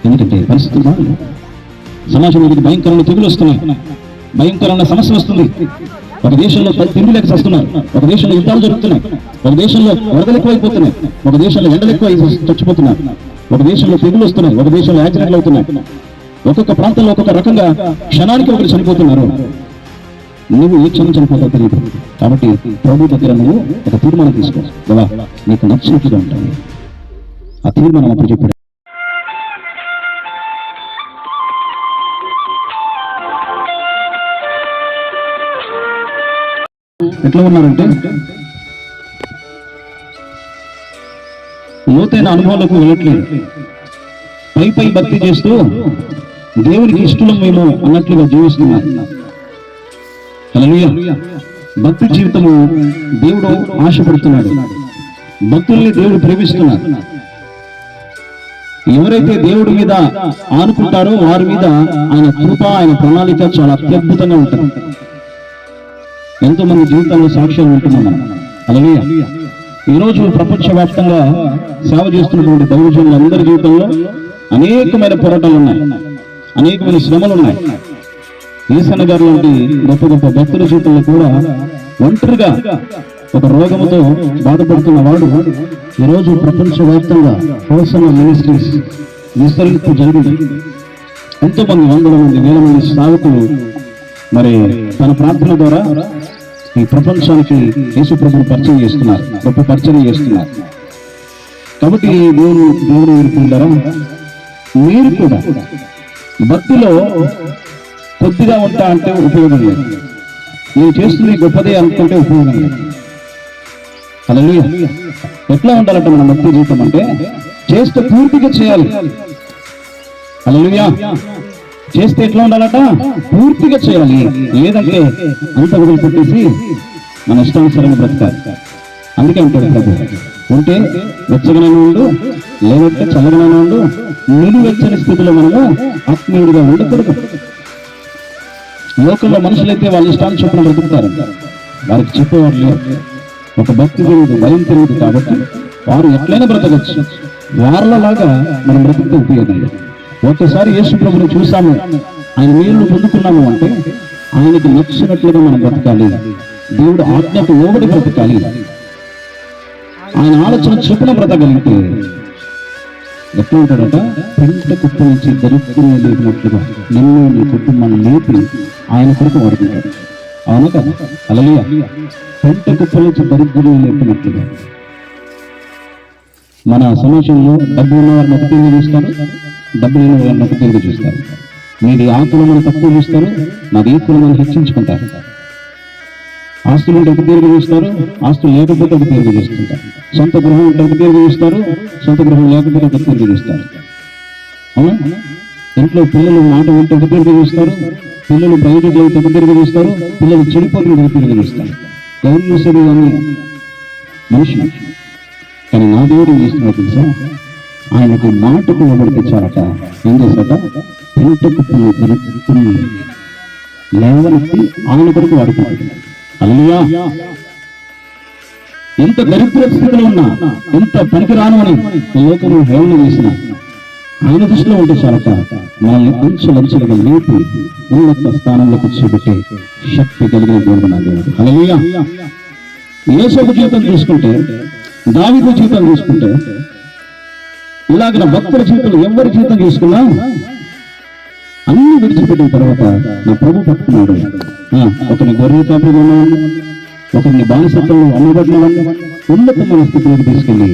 ఎందుకంటే పరిస్థితులు బాగుంది. సమాజంలో భయంకరమైన తెగులు వస్తున్నాయి, భయంకరమైన సమస్య వస్తుంది. ఒక దేశంలో తిండి లేక వస్తున్నారు, ఒక దేశంలో యుద్ధాలు జరుగుతున్నాయి, ఒక దేశంలో వరదలు ఎక్కువైపోతున్నాయి, ఒక దేశంలో ఎండలు ఎక్కువ చచ్చిపోతున్నారు, ఒక దేశంలో తెగులు వస్తున్నాయి, ఒక దేశంలో యాక్సిడెంట్లు అవుతున్నాయి. ఒక్కొక్క ప్రాంతంలో ఒక్కొక్క రకంగా క్షణానికి ఒకరు చనిపోతున్నారు. నువ్వు ఏ క్షణం చనిపోతావు తెలియదు. కాబట్టి ప్రభు దగ్గర నువ్వు ఒక తీర్మానం తీసుకో, కదా నీకు నచ్చినట్లుగా ఉంటాయి. ఆ తీర్మానం అప్పుడు చెప్పాడు. ఎట్లా ఉన్నారంటే లోతైన అనుభవాలకు వెళ్ళట్లేదు, పై భక్తి చేస్తూ దేవునికి ఇష్టం మేము అన్నట్లుగా జీవిస్తున్నారు. హల్లెలూయా. భక్తి జీవితము దేవుడు ఆశపడుతున్నాడు, భక్తుల్ని దేవుడు ప్రేమిస్తున్నాడు. ఎవరైతే దేవుడి మీద ఆనుకుంటారో వారి మీద ఆయన కృప, ఆయన ప్రణాళిక చాలా అత్యద్భుతంగా ఉంటుంది. ఎంతో మంది జీవితంలో సాక్ష్యాలు ఉంటున్నాం మనం. హల్లెలూయా. ఈరోజు ప్రపంచవ్యాప్తంగా సేవ చేస్తున్నటువంటి దైవజనులు అందరి జీవితంలో అనేకమైన పోరాటాలు ఉన్నాయి, అనేకమైన శ్రమలు ఉన్నాయి. ఈసన్న గారు లాంటి గొప్ప గొప్ప భక్తుల జీవితంలో కూడా ఒంటరిగా ఒక రోగముతో బాధపడుతున్న వాడు ఈరోజు ప్రపంచవ్యాప్తంగా హోసన్న మినిస్ట్రీస్ విస్తరింపు జరిగింది. ఎంతో మంది, వందల మంది, వేల మంది సేవకులు మరి తన ప్రార్థన ద్వారా ఈ ప్రపంచానికి యేసు ప్రభువును పరిచయం చేస్తున్నారు, గొప్ప పరిచయం చేస్తున్నారు. కాబట్టి దేవుడు వీరుకుంటారా, మీరు కూడా భక్తిలో కొద్దిగా ఉంటా అంటే ఉపయోగం లేదు, నేను చేస్తుంది గొప్పదే అనుకుంటే ఉపయోగం లేదు. హల్లెలూయా. ఎట్లా ఉండాలంటే మన భక్తి జీవితం అంటే చేస్తే పూర్తిగా చేయాలి. హల్లెలూయా. చేస్తే ఎట్లా ఉండాలట, పూర్తిగా చేయాలి. లేదంటే అంత వదిలిపెట్టేసి మన ఇష్టానుసారంగా బ్రతకాలి. అందుకే అంటాడు ప్రభు, ఉంటే వెచ్చగానే ఉండు, లేదంటే చల్లగానే ఉండు, నిలువెచ్చని స్థితిలో మనము ఆత్మీయుడిగా ఉండకూడదు. లోకంలో మనుషులైతే వాళ్ళ ఇష్టాన్ని చొప్పున బ్రతుకుతారు, వారికి చెప్పేవారు లేరు. ఒక భక్తి తెలియదు, భయం తెలియదు, కాబట్టి వారు ఎట్లయినా బ్రతకచ్చు. వారిలాగా మనం బ్రతుకుతూ ఉపయోగం లేదు. ఒక్కసారి యేసు ప్రభువుని చూసాము, ఆయన మేలు పొందుకున్నాము అంటే ఆయనకి నచ్చినట్లుగా మనం బ్రతకాలి. దేవుడు ఆజ్ఞకు లోబడి బ్రతకాలి. ఆయన ఆలోచన చెప్పిన బ్రతకగలిగితే ఎట్లా ఉంటాడట, పెంట కుప్ప నుంచి దరిద్రం లేపినట్లుగా నిన్ను నీ కుటుంబాన్ని లేపి ఆయన కొరకు వాడుకుంటాడు. అవునా కదా? హల్లెలూయా. పెంట కుప్ప నుంచి దరిద్రం లేపినట్లుగా. మన సమాజంలో డబ్బు ఉన్న వారిని ఒక తీరుగా చూస్తారు, డబ్బు లేని వారిని ఒక తీరుగా చూస్తారు. మీది ఆ కులమని తక్కువ చూస్తారు, నాది ఏ కులమని హెచ్చించుకుంటారు. ఆస్తులు ఉంటే ఒక తీరుగా చూస్తారు, ఆస్తులు లేకపోతే ఒక తీరుగా చూస్తుంటారు. సొంత గృహం ఉంటే ఒక తీరుగా చూస్తారు, సొంత గృహం లేకపోతే ఒక తీరుగా చూస్తారు. అవునా? ఇంట్లో పిల్లలు మాట ఉంటే ఒక తీరుగా చూస్తారు, పిల్లలు బయట ఒక తీరుగా చూస్తారు, పిల్లలు చెడిపోతే ఒక తీరుగా చూస్తారు. ఎవరు చూసేది అని మనిషి. కానీ నా దేవుడు ఏం చేస్తున్నాడు తెలుసా, ఆయనకు మాటకు ఇవ్వబడితే చాలట, ఏం చేశాట, పెంటకు పువ్వు లేవనెత్తి ఆయన కొరకు వాడుకుంటాడు. హల్లెలూయా. ఎంత దరిద్ర స్థితిలో ఉన్నా, ఎంత పనికిరాను అని లోకము హేళన చేసిన ఆయన దృష్టిలో ఉంటే చాలట, మనల్ని అంచెలంచెలుగా లేపి ఉన్నత స్థానంలో కూర్చోబెట్టే శక్తి కలిగిన దేవుడు నా దేవుడు. హల్లెలూయా. యేసోపు జీవితం చూసుకుంటే, దావీదు జీవితం చూసుకుంటే, ఇలాగ భక్తుల జీవితంలో ఎవరి జీవితం చూసుకున్నా అన్ని విడిచిపెట్టిన తర్వాత నా ప్రభు పట్టుకున్నాడు. ఒకరిని గొర్రె కాపుగా ఉన్నవాడిని, ఒకరిని బానిసత్వంలో అమ్మబడినవాడిని ఉన్నతమైన స్థితిలోకి తీసుకెళ్లి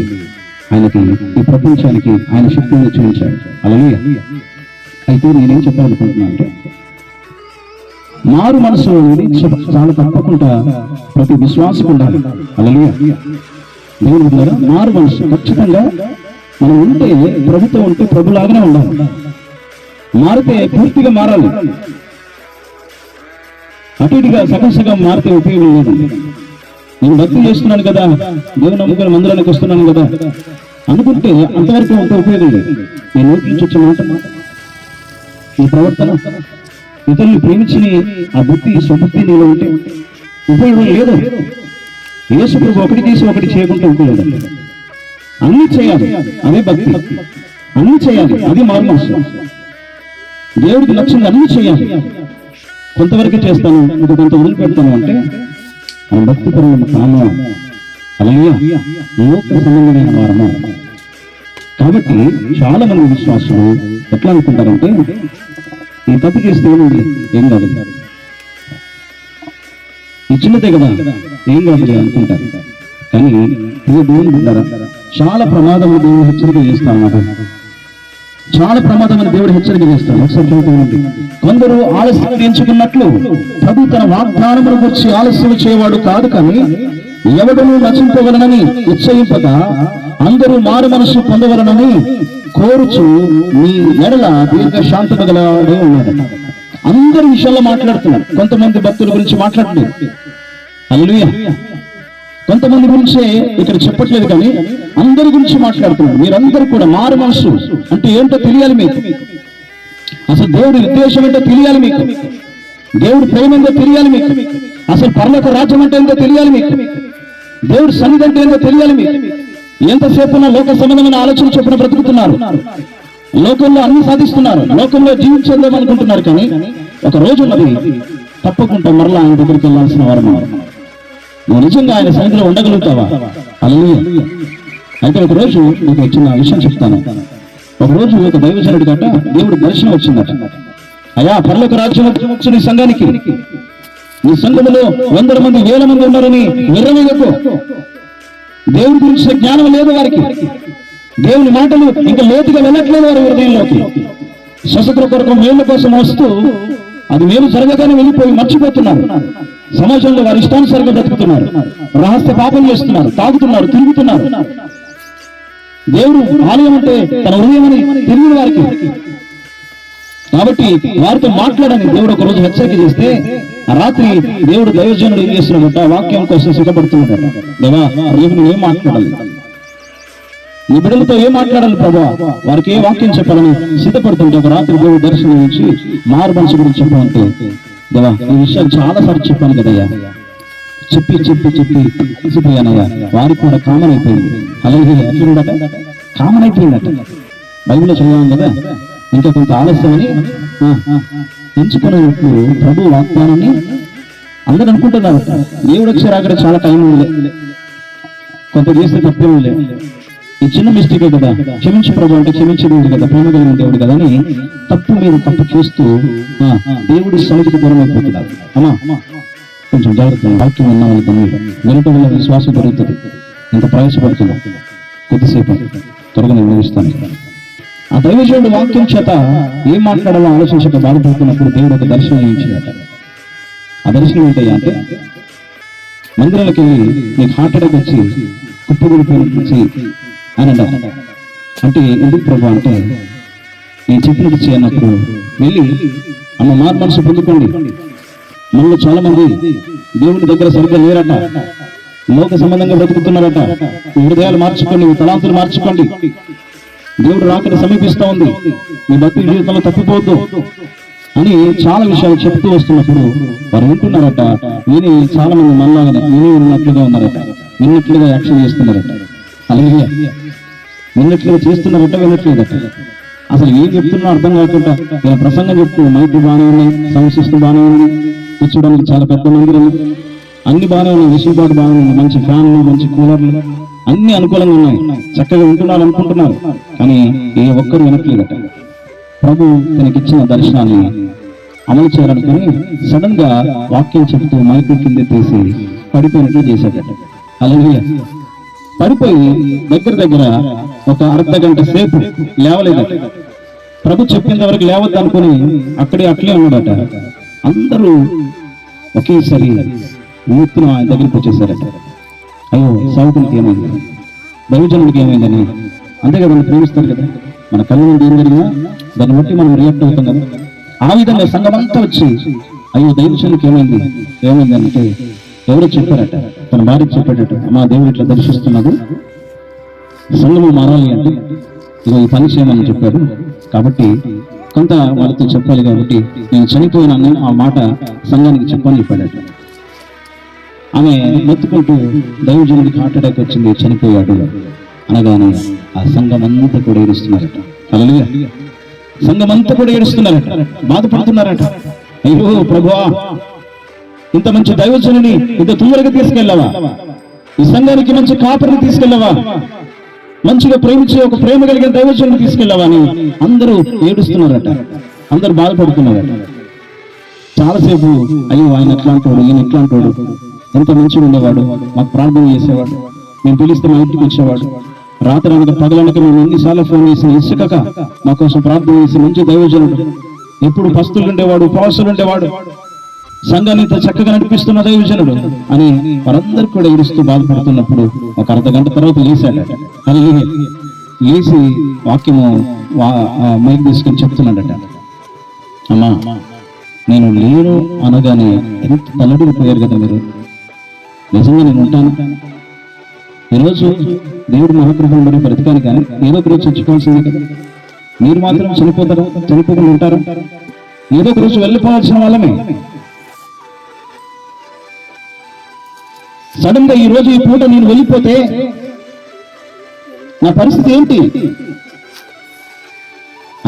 ఆయనకి ఈ ప్రపంచానికి ఆయన శక్తిని చూపించాడు. హల్లెలూయా. అయితే నేనేం చెప్పాలనుకుంటున్నా అంటే, మారు మనసు చాలా తప్పకుండా ప్రతి విశ్వాసం ఉండాలి. హల్లెలూయా. దేవుని ద్వారా మారు మనసు ఖచ్చితంగా మనం ఉంటే, ప్రభుత్వం ఉంటే ప్రభులాగానే ఉండాలి. మారితే పూర్తిగా మారాలి. అటు ఇటుగా సగం మారితే ఉపయోగం లేదు. నేను భక్తి చేస్తున్నాను కదా, దేవుని నమ్ముకుని మందిరానికి వస్తున్నాను కదా అనుకుంటే అంతవరకు ఉంటే ఉపయోగం లేదు. నేను నోటి నుంచి వచ్చే మాట, ఈ ప్రవర్తన, ఇతరులు ప్రేమించిన ఆ బుద్ధి, స్వబుద్ధి నీలో ఉంటే ఉపయోగం లేదు. యేసు ప్రభు ఒకటి తీసి ఒకటి చేయకుండా ఉపయోగం. అన్ని చేయాలి, అదే భక్తి. అన్ని చేయాలి, అది మారు మనసు. దేవుడికి నచ్చింది అన్ని చేయాలి. కొంతవరకే చేస్తాను, ఇంకా కొంత వదిలిపెడతాను అంటే మన భక్తిపరులను కాను, అలాగే లోక సంబంధమైన వారము. కాబట్టి చాలా మంది విశ్వాసులు ఎట్లా అనుకుంటారంటే, ఈ తప్పు చేస్తే ఏం కాదు, ఈ చిన్నదే కదా ఏం కాదు అనుకుంటారు. కానీ దేవుని ఉంటారా, చాలా ప్రమాదమైన దేవుడు హెచ్చరిక చేస్తా ఉన్నారు. చాలా ప్రమాదమైన దేవుడు హెచ్చరిక చేస్తాడు. ఒకసారి చూడండి. కొందరు ఆలస్యం ఎంచుకున్నట్లు ప్రభు తన వాగ్దానమును గురించి ఆలస్యం చేయవాడు కాదు, కానీ ఎవడను నచింపవలనని నిశ్చయింపక అందరూ మారు మనసు పొందవలనని కోరుచు మీ ఎడల దీర్ఘశాంతత గలవాడే ఉన్నాడు. అందరి విషయాల్లో మాట్లాడుతున్నారు. కొంతమంది భక్తుల గురించి మాట్లాడలేదు, హల్లెలూయా. కొంతమంది గురించే ఇక్కడ చెప్పట్లేదు, కానీ అందరి గురించి మాట్లాడుతున్నారు. మీరందరూ కూడా మారు మనసు అంటే ఏంటో తెలియాలి మీకు. అసలు దేవుడి ఉద్దేశం ఏంటో తెలియాలి మీకు. దేవుడి ప్రేమ ఏంటో తెలియాలి మీకు. అసలు పరలోక రాజ్యం అంటే ఏంటో తెలియాలి మీకు. దేవుడి సన్నిధి అంటే ఏంటో తెలియాలి మీకు. ఎంతసేపు లోక సంబంధమైన ఆలోచన చొప్పున బ్రతుకుతున్నారు, లోకంలో అన్ని సాధిస్తున్నారు, లోకంలో జీవించేద్దాం అనుకుంటున్నారు. కానీ ఒక రోజు ఉన్నది, తప్పకుండా మరలా ఆయన దగ్గరికి వెళ్ళాల్సిన వారు. నువ్వు నిజంగా ఆయన సన్నిధిలో ఉండగలుగుతావా? హల్లెలూయా. అయితే ఒక రోజు నీకు చిన్న విషయం చెప్తాను. ఒక రోజు ఒక దైవజనుడి గట్ట దేవుడి దర్శనం వచ్చిందట. అయ్యా, పరలోక రాజ్యం వచ్చు నీ సంఘానికి, నీ సంఘములో 100 మంది 1000 మంది ఉన్నారని విర్రవీగకు. దేవుడి గురించిన జ్ఞానం లేదు వారికి. దేవుని మాటలు ఇంకా లోతుగా వెళ్ళట్లేదు వారి హృదయంలోకి. స్వస్థతల కొరకు మేళ్ళ కోసం వస్తూ అది మేలు జరగగానే వెళ్ళిపోయి మర్చిపోతున్నారు. సమాజంలో వారి ఇష్టానుసారంగా బ్రతుకుతున్నారు, రహస్య పాపం చేస్తున్నారు, తాగుతున్నారు, తిరుగుతున్నారు. దేవుడు ఆలయం అంటే తన హృదయం అని తెలియదు వారికి. కాబట్టి వారితో మాట్లాడని దేవుడు ఒక రోజు హెచ్చరిక చేస్తే, ఆ రాత్రి దేవుడు దైవజనుడు ఏం చేస్తున్నాడట, వాక్యం కోసం సిద్ధపడుతున్నాడట. దేవా, రేపు నువ్వేం మాట్లాడాలి, నీ బిడ్డలతో ఏం మాట్లాడాలి ప్రభా, వారికి ఏ వాక్యం చెప్పాలని సిద్ధపడుతుంటే ఒక రాత్రి దేవుడు దర్శనం ఇచ్చి మారు మనసు గురించి చెప్పాలంటే, దేవా ఈ విషయాలు చాలా సార్లు చెప్పాను కదయ్యా, చెప్పి చెప్పి చెప్పి తీసిపోయానయ్యా, వారికి కూడా కామన్ అయిపోయింది. అలాగే ఎట్లుండట, కామన్ అయిపోయిందట. బైబిల్లో చదివాం కదా, ఇంకా కొంత ఆలస్యమని ఎంచుకున్నట్లు ప్రభు వాగ్దానాన్ని అందరూ అనుకుంటున్నారు. దేవుడు వచ్చారు అక్కడ చాలా టైం ఉంది, కొంత చేస్తే తప్పేమీ లేదు, ఈ చిన్న మిస్టేకే కదా, క్షమించు ప్రభు అంటే క్షమించేది కదా, ప్రేమ కలిగిన దేవుడు కదా అని తప్పు మీద తప్పు చూస్తూ దేవుడి సన్నిధికి దూరం అయిపోతున్నారు. అమ్మా కొంచెం జాగ్రత్త, వాక్యం విన్నామని వినటం వల్ల విశ్వాసం పెరుగుతుంది. ఇంత ప్రయాసపడుతున్నాం, కొద్దిసేపు త్వరగా నేను ముగిస్తాను. ఆ దైవజనుడు వాక్యం చేత ఏం మాట్లాడాలో ఆలోచించక బాధపడుతున్నప్పుడు దేవుడు ఒక దర్శనం ఇచ్చినట్ట. ఆ దర్శనం ఏంటయ్యా అంటే, మందిరాలకు వెళ్ళి నీకు హార్ట్ అటాక్ వచ్చి కుప్పగొడిపోయి అని అంటారు. అంటే ఎందుకు ప్రభు అంటే, నేను చెప్పినట్టు చేయనప్పుడు వెళ్ళి అమ్మ మారు మనసు పొందుకోండి. మనలో చాలా మంది దేవుని దగ్గర సరిగ్గా లేరట, లోక సంబంధంగా బ్రతుకుతున్నారట. హృదయాలు మార్చుకోండి, తలాంతులు మార్చుకోండి, దేవుడు రాకడ సమీపిస్తూ ఉంది, మీ భక్తి జీవితంలో తప్పిపోద్దు అని చాలా విషయాలు చెప్తూ వస్తున్నప్పుడు వారు వింటున్నారట. విని చాలా మంది మనలాగానే విని ఉన్నట్లుగా ఉన్నారట, విన్నట్లుగా యాక్షన్ చేస్తున్నారట. అలాగే విన్నట్లుగా చేస్తున్నారట, వినట్లేదట. అసలు ఏం చెప్తున్నా అర్థం కాకుండా ఇలా ప్రసంగం చెప్తూ మైకు బాగానే ఉన్నాయి, సంశిస్తూ బాగానే ఉంది, కూర్చోడానికి చాలా పెద్ద మందిరం, అన్ని బాగానే ఉన్నాయి, విసులుబాటు బాగానే ఉంది, మంచి ఫ్యాన్లు, మంచి కూలర్లు అన్ని అనుకూలంగా ఉన్నాయి, చక్కగా వింటున్నారు అనుకుంటున్నారు. కానీ ఏ ఒక్కరు వినట్లేదట. ప్రభు తనకిచ్చిన దర్శనాన్ని అమలు చేయాలనుకుని సడన్ గా వాక్యం చెప్తూ మైకు కింద తీసి పడిపోయినట్లు చేశాడట. అలాగే పడిపోయి దగ్గర ఒక అర్ధ గంట సేపు లేవలేదట. ప్రభు చెప్పిన వరకు లేవద్దు అనుకుని అట్లే ఉన్నాడట. అందరూ ఒకేసారి మూర్తిని ఆయన దగ్గరికి వచ్చేసారట. అయ్యో సౌకునికి ఏమైంది, దైవజనుడికి ఏమైందని. అంతే కదా, మనం ప్రేమిస్తారు కదా, మన కళ్ళు నుండి ఏం జరిగినా దాన్ని బట్టి మనం రియాక్ట్ అవుతాం కదా. ఆ విధంగా సంఘం అంతా వచ్చి అయ్యో దైవజనుడికి ఏమైంది అంటే ఎవరో చెప్పారట, తన భార్యకి చెప్పాడట, మా దేవుడు ఇట్లా దర్శిస్తున్నాడు, సంఘము మారాలి అంటే ఇగో ఈ పని చేయమని చెప్పాడు, కాబట్టి కొంత వాళ్ళతో చెప్పాలి, కాబట్టి నేను చనిపోయినాను ఆ మాట సంఘానికి చెప్పని చెప్పాడట. ఆమె మొత్తుకుంటూ దైవజనుడికి హార్ట్ అటాక్ వచ్చింది, చనిపోయాడు అనగానే ఆ సంఘం అంతా కూడా ఏడుస్తున్నారట. హల్లెలూయా. సంఘం అంతా కూడా ఏడుస్తున్నారట, బాధపడుతున్నారట. అయ్యో ప్రభువా, ఇంత మంచి దైవజనుని ఇంత తొందరగా తీసుకెళ్ళవా, ఈ సంఘానికి మంచి కాపరిని తీసుకెళ్ళవా, మంచిగా ప్రేమించే ఒక ప్రేమ కలిగిన దైవజనుని తీసుకెళ్ళవా అని అందరూ ఏడుస్తున్నారట, అందరూ బాధపడుతున్నారట. చాలాసేపు అయ్యో ఆయన ఎట్లాంటోడు, ఈయన ఎట్లాంటోడు, ఎంత మంచిగా ఉండేవాడు, మాకు ప్రార్థన చేసేవాడు, మేము పిలిస్తే మా ఇంటికి వచ్చేవాడు, రాత్రి అనక పగలనక మేము ఎన్నిసార్లు ఫోన్ చేసి ఇసుకక మా కోసం ప్రార్థన చేసి మంచి దైవజనుడు, ఎప్పుడు పస్తులు ఉండేవాడు, ఉపవాసాలు ఉండేవాడు, సంఘాన్ని ఇంత చక్కగా నడిపిస్తున్న దైవజనుడు అని వారందరూ కూడా ఏడుస్తూ బాధపడుతున్నప్పుడు ఒక అర్ధగంట తర్వాత లేచాడట. అది లేచి వాక్యము మైక్ తీసుకొని చెప్తున్నాడట, అమ్మా నేను లేను అనగానే ఎంత తల్లడిపోయారు కదా మీరు, నిజంగా నేను ఉంటాను. ఈరోజు దేవుడు మహాకృపను బట్టి బ్రతకాలి, కానీ ఏదో ఒక రోజు చచ్చిపోవాల్సిందే కదా. మీరు మాత్రం చనిపోతారా, చనిపోకుండా ఉంటారా? ఏదో ఒక రోజు వెళ్ళిపోవాల్సిన వాళ్ళమే. సడన్ గా ఈ రోజు ఈ పూట నేను వెళ్ళిపోతే నా పరిస్థితి ఏంటి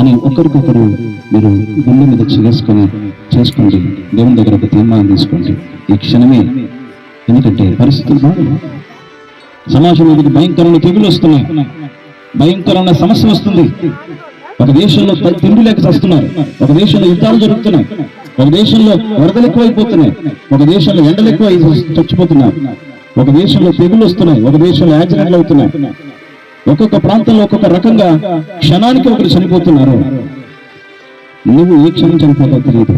అని ఒకరికొకరు మీరు గుండె మీద చేసుకోండి. దేవుని దగ్గర ఒక తీర్మానం తీసుకోండి ఈ క్షణమే. ఎందుకంటే పరిస్థితులు బాగున్నాయి, సమాజం మీదకి భయంకరమైన తెగులు వస్తున్నాయి, భయంకరమైన సమస్య వస్తుంది. ఒక దేశంలో తిండి లేక చస్తున్నారు, ఒక దేశంలో యుద్ధాలు జరుగుతున్నాయి, ఒక దేశంలో వరదలు ఎక్కువైపోతున్నాయి, ఒక దేశంలో ఎండలు ఎక్కువ చచ్చిపోతున్నారు, ఒక దేశంలో తెగులు వస్తున్నాయి, ఒక దేశంలో యాక్సిడెంట్లు అవుతున్నాయి. ఒక్కొక్క ప్రాంతంలో ఒక్కొక్క రకంగా క్షణానికి ఒకరు చనిపోతున్నారు. నువ్వు ఏ క్షణం చనిపోతావు తెలియదు.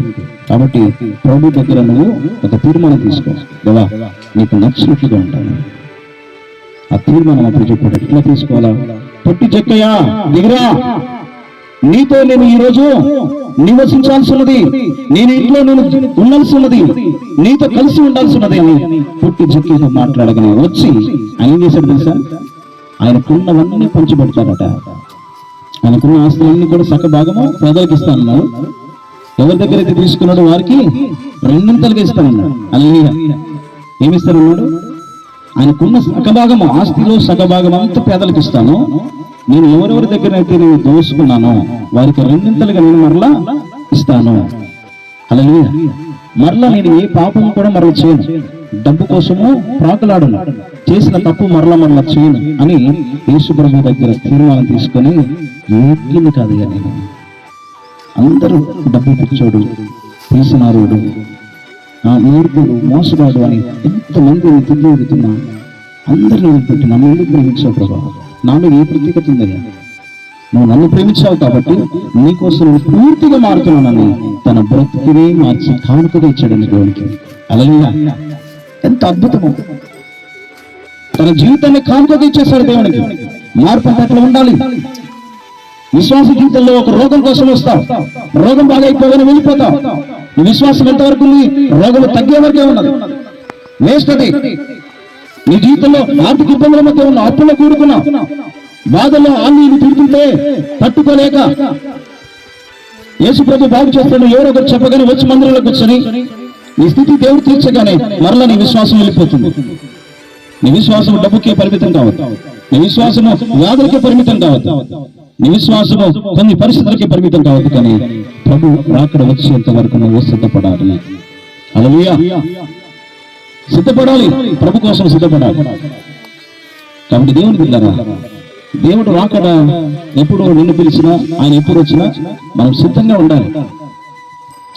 కాబట్టి ప్రభు దగ్గర నువ్వు ఒక తీర్మానం తీసుకో, దేవా నీకు నచ్చినట్లుగా ఉంటాను. ఆ తీర్మానం అప్పుడు చెప్పాడు, ఎట్లా తీసుకోవాలా? పొట్టి చెక్కయ్యా దిగిరా, నీతో నేను ఈ రోజు నివసించాల్సి ఉన్నది, నేను ఇంట్లో నేను ఉండాల్సి ఉన్నది, నీతో కలిసి ఉండాల్సి ఉన్నది అని పొట్టి చెక్కతో మాట్లాడగానే వచ్చి ఆయన ఏం చేశాడు తెలుసా? ఆయనకున్నవన్నీ పంచిపెడతారట. ఆయనకున్న ఆస్తులన్నీ కూడా సగ భాగము పేదలకు ఇస్తానన్నాడు. ఎవరి దగ్గర అయితే తీసుకున్నాడు వారికి రెండింతలుగా ఇస్తానన్నాడు. హల్లెలూయా. ఏమిస్తానన్నాడు? ఆయనకున్న సగభాగము, ఆస్తిలో సగభాగం అంతా పేదలకు ఇస్తాను, నేను ఎవరెవరి దగ్గర అయితే నేను దోసుకున్నానో వారికి రెండింతలుగా నేను మరలా ఇస్తాను. హల్లెలూయా. మరలా నేను ఏ పాపం కూడా మరలా చేయను, డబ్బు కోసము ప్రాకులాడను, చేసిన తప్పు మరలా చేయను అని యేసు ప్రభు దగ్గర తీర్మానం తీసుకొని యోగ్యుని కాదు కానీ అందరూ డబ్బు పిచ్చోడు, తీసినారుడు, మూర్ఖుడు, మోసగాడు అని ఎంతమంది తిరిగితున్నా అందరినీ వదిలిపెట్టి నన్ను ఎందుకు ప్రేమించావు ప్రభా? నాలో ఏ ప్రత్యేకత ఉందయ్యా? నువ్వు నన్ను ప్రేమించావు కాబట్టి నీకోసం నువ్వు పూర్తిగా మారుతున్నానని తన బ్రతికినే మార్చి కానుకగా ఇచ్చాడని దేవునికి. హల్లెలూయా. ఎంత అద్భుతము! తన జీవితాన్ని కానుకగా ఇచ్చేశాడు దేవునికి. మార్పు అట్లా ఉండాలి. విశ్వాస జీవితంలో ఒక రోగం కోసం వస్తావు, రోగం బాగా అయిపోగానే వెళ్ళిపోతావు. నీ విశ్వాసం ఎంతవరకు ఉంది? రోగం తగ్గే వరకే ఉన్నది, వేస్ట్ అది. నీ జీవితంలో ఆర్థిక ఇబ్బందుల మధ్య ఉన్న, అప్పుల్లో కూడుకున్నావు, బాధల్లో ఆన్ని తిడుతుంటే తట్టుకోలేక యేసు ప్రభు బాగు చేస్తాడు ఎవరో ఒకరు చెప్పగానే వచ్చి మందిరంలో కూర్చొని నీ స్థితి దేవుడు తీర్చగానే మరలా నీ విశ్వాసం వెళ్ళిపోతుంది. నీ విశ్వాసం డబ్బుకే పరిమితం కావద్దు, నీ విశ్వాసము వ్యాధులకే పరిమితం కావద్దు, నీ విశ్వాసము కొన్ని పరిస్థితులకే పరిమితం కావద్దు. కానీ ప్రభు రాకడ వచ్చేంత వరకు నువ్వు సిద్ధపడాలి. హల్లెలూయా. సిద్ధపడాలి, ప్రభు కోసం సిద్ధపడాలి. కాబట్టి దేవుని బిడ్డలారా, దేవుడు రాకడ ఎప్పుడు నిన్ను పిలిచినా, ఆయన ఎప్పుడు వచ్చినా మనం సిద్ధంగా ఉండాలి.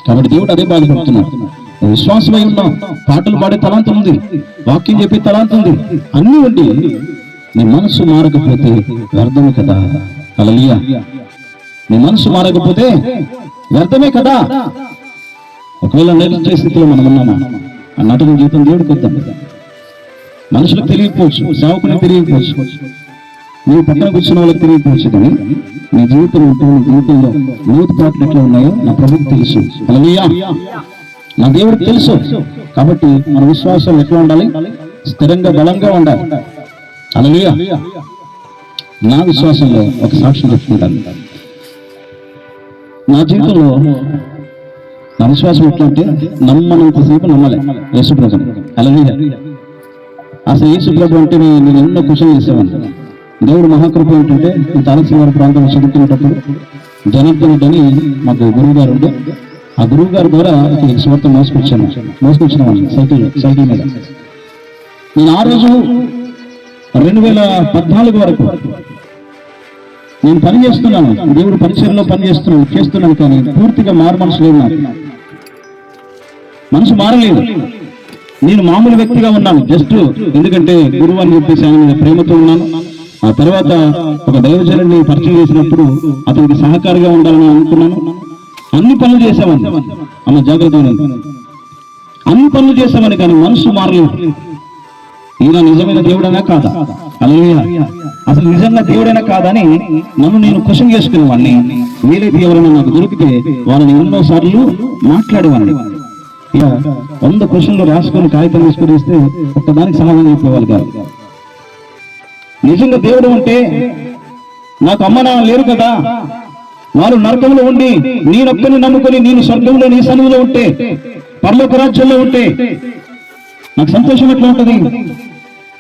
కాబట్టి దేవుడు అదే బాధపడుతున్నాడు. విశ్వాసమై ఉన్నాం, పాటలు పాడే తలాంతం ఉంది, వాక్యం చెప్పే తలాంతం ఉంది, అన్ని ఉండి నీ మనసు మారకపోతే వ్యర్థమే కదా. హల్లెలూయా. నీ మనసు మారకపోతే వ్యర్థమే కదా. ఒకవేళ నటించే స్థితిలో మనం ఉన్నామా? ఆ నటన జీవితం దేవుడికి వద్దాం. మనుషులకు తెలియకపోవచ్చు, సేవకునికి తెలియకపోవచ్చు, నువ్వు పక్కన కూర్చున్న వాళ్ళకి తెలియకపోవచ్చు, కానీ నీ జీవితం ఉంటే నీ జీవితంలో లోతుపాట్లు ఎట్లా ఉన్నాయో నా ప్రభువుకి తెలుసు. హల్లెలూయా. నా దేవుడికి తెలుసు. కాబట్టి మన విశ్వాసం ఎట్లా ఉండాలి? స్థిరంగా, బలంగా ఉండాలి. హల్లెలూయా. నా విశ్వాసంలో ఒక సాక్ష్యం చెప్పుకుంటాను. నా జీవితంలో నా విశ్వాసం ఎట్లా అంటే, నమ్మనంతసేపు నమ్మలే యేసు ప్రభుని. హల్లెలూయా. అసలు యేసు ప్రభు అంటే నేను ఎన్నో క్వశ్చన్ చేసేవాడిని. దేవుడు మహాకృప ఏంటంటే ఈ తారసింహార ప్రాంతంలో చదువుతున్నప్పుడు జనార్దనుడు అని మాకు గురువు గారు ఉండే, ఆ గురువు గారి ద్వారా ఈ స్వార్థ మోసుకొచ్చిన సైకిల్ మీద. నేను ఆ రోజు 2014 వరకు నేను పని చేస్తున్నాను, దేవుడు పరిచయంలో చేస్తున్నాను, కానీ పూర్తిగా మనసు లేదు. నాకు మనసు మారలేదు. నేను మామూలు వ్యక్తిగా ఉన్నాను, జస్ట్ ఎందుకంటే గురువు అని చెప్పేసి ఆయన మీద ప్రేమతో ఉన్నాను. ఆ తర్వాత ఒక దైవజనుడిని పరిచయం చేసినప్పుడు అతనికి సహకారిగా ఉండాలని అనుకున్నాను. అన్ని పనులు చేసామని, అన్న జాగ్రత్త, అన్ని పనులు చేసామని, కానీ మనసు మారలేదు. ఈయన నిజమైన దేవుడైనా కాదా, హల్లెలూయా, అసలు నిజంగా దేవుడైనా కాదని నన్ను నేను క్వశ్చన్ చేసుకునేవాడిని. వీలైతే ఎవరైనా నాకు దొరికితే వాళ్ళని ఎన్నోసార్లు మాట్లాడేవాడిని. ఇక 100 క్వశ్చన్లు రాసుకొని కాగితం తీసుకొని ఇస్తే ఒక్కదానికి సమాధానం చెప్పేవాళ్ళు కాదు. నిజంగా దేవుడు అంటే నాకు అమ్మ నాన్న లేరు కదా, వారు నరకంలో ఉండి నేనొక్కని నమ్ముకొని నేను స్వర్గంలో నీ సన్నిధిలో ఉంటే, పరలోక రాజ్యంలో ఉంటే నాకు సంతోషం ఎట్లా ఉంటది?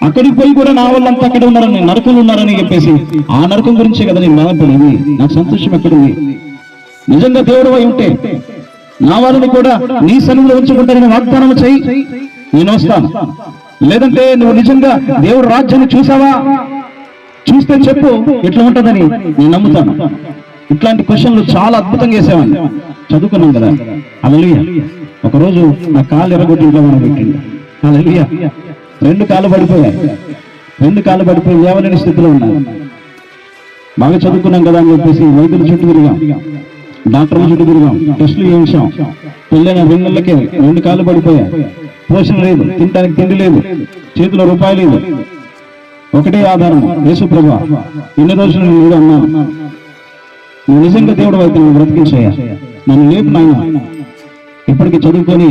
అక్కడికి పోయి కూడా నా వాళ్ళంతా అక్కడ ఉన్నారని, నరకంలో ఉన్నారని చెప్పేసి ఆ నరకం గురించే కదా నేను బాధపడేది. నాకు సంతోషం ఎక్కడుంది? నిజంగా దేవుడు అయి ఉంటే నా వాళ్ళని కూడా నీ సన్నిధిలో ఉంచుకుంటానని వాగ్దానం చెయ్యి, నేను వస్తాను. లేదంటే నువ్వు నిజంగా దేవుడు రాజ్యాన్ని చూసావా, చూస్తే చెప్పు ఎట్లా ఉంటుందని నేను నమ్ముతాను. ఇట్లాంటి క్వశ్చన్లు చాలా అద్భుతంగా వేసేవాడిని, చదువుకున్నాం కదా. హల్లెలూయా. ఒకరోజు నా కాళ్ళు ఎర్రగొట్టి ఇంట్లో మనం పెట్టింది. హల్లెలూయా. 2 కాళ్ళు పడిపోయి లేవలేని స్థితిలో ఉన్నాను. బాగా చదువుకున్నాం కదా అని చెప్పేసి వైద్యుల చుట్టూ తిరిగాం, డాక్టర్ల చుట్టూ తిరిగాం, టెస్టులు చేయించాం. పెళ్ళైన 2 నెలలకే 2 కాళ్ళు పడిపోయాయి. పోషణ లేదు, తినడానికి తిండి లేదు, చేతిలో రూపాయి లేదు. ఒకటే ఆధారం, యేసు ప్రభువా, ఇన్ని రోజులు నేను కూడా అన్నాను, నువ్వు నిజంగా దేవుడు అయితే నువ్వు బ్రతికించయ్యా, నన్ను లేపు నాయన. ఇప్పటికి చదువుకొని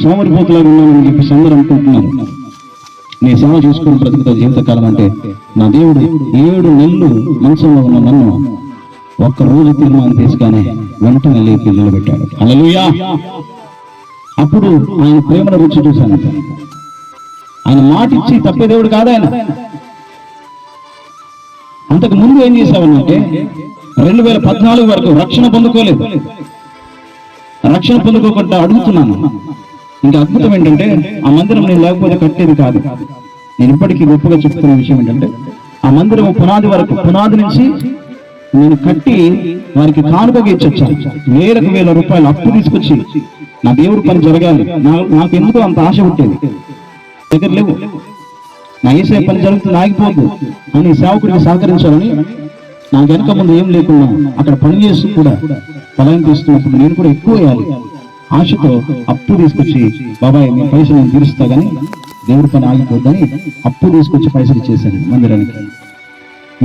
సోమరిపోతులాగా ఉన్నానని చెప్పి అందరూ అనుకుంటున్నారు. నీ సేవ చూసుకుని బ్రతుకుతా జీవితకాలం అంటే, నా దేవుడు 7 నెలలు మనసులో ఉన్న నన్ను ఒక్కరోజు తీర్మానం తీసుకొని వెంటనే లేపి నిలబెట్టాడు. హల్లెలూయా. అప్పుడు ఆయన ప్రేమను రుచి చూశాను. ఆయన మాట ఇచ్చి తప్పే దేవుడు కాదు ఆయన. అంతకు ముందు ఏం చేశావనంటే 2014 వరకు రక్షణ పొందుకోలేదు. రక్షణ పొందుకోకుండా అడుగుతున్నాను. ఇంకా అద్భుతం ఏంటంటే ఆ మందిరం నేను లేకపోతే కట్టేది కాదు. నేను ఇప్పటికీ గొప్పగా చెప్తున్న విషయం ఏంటంటే ఆ మందిరం పునాది నుంచి నేను కట్టి వారికి కానుకగా ఇచ్చొచ్చాను. వేల రూపాయలు అప్పు తీసుకొచ్చి నా దేవుడి పని జరగాలి, నాకు ఎందుకు అంత ఆశ పుట్టేది. దగ్గర లేవు, నా యేసయ్య పని జరుగుతుంది ఆగిపోద్దు అని సేవకుడికి సహకరించాలని నా వెనక ముందు ఏం లేకుండా అక్కడ పని చేస్తూ కూడా ఫలం తీస్తున్నప్పుడు నేను కూడా ఎక్కువ వేయాలి ఆశతో అప్పు తీసుకొచ్చి, బాబాయ్ మీ పైసలు నేను తీరుస్తా కానీ దేవుడి పని ఆగిపోద్దని అప్పు తీసుకొచ్చి పైసలు ఇచ్చేసాను మందిరానికి.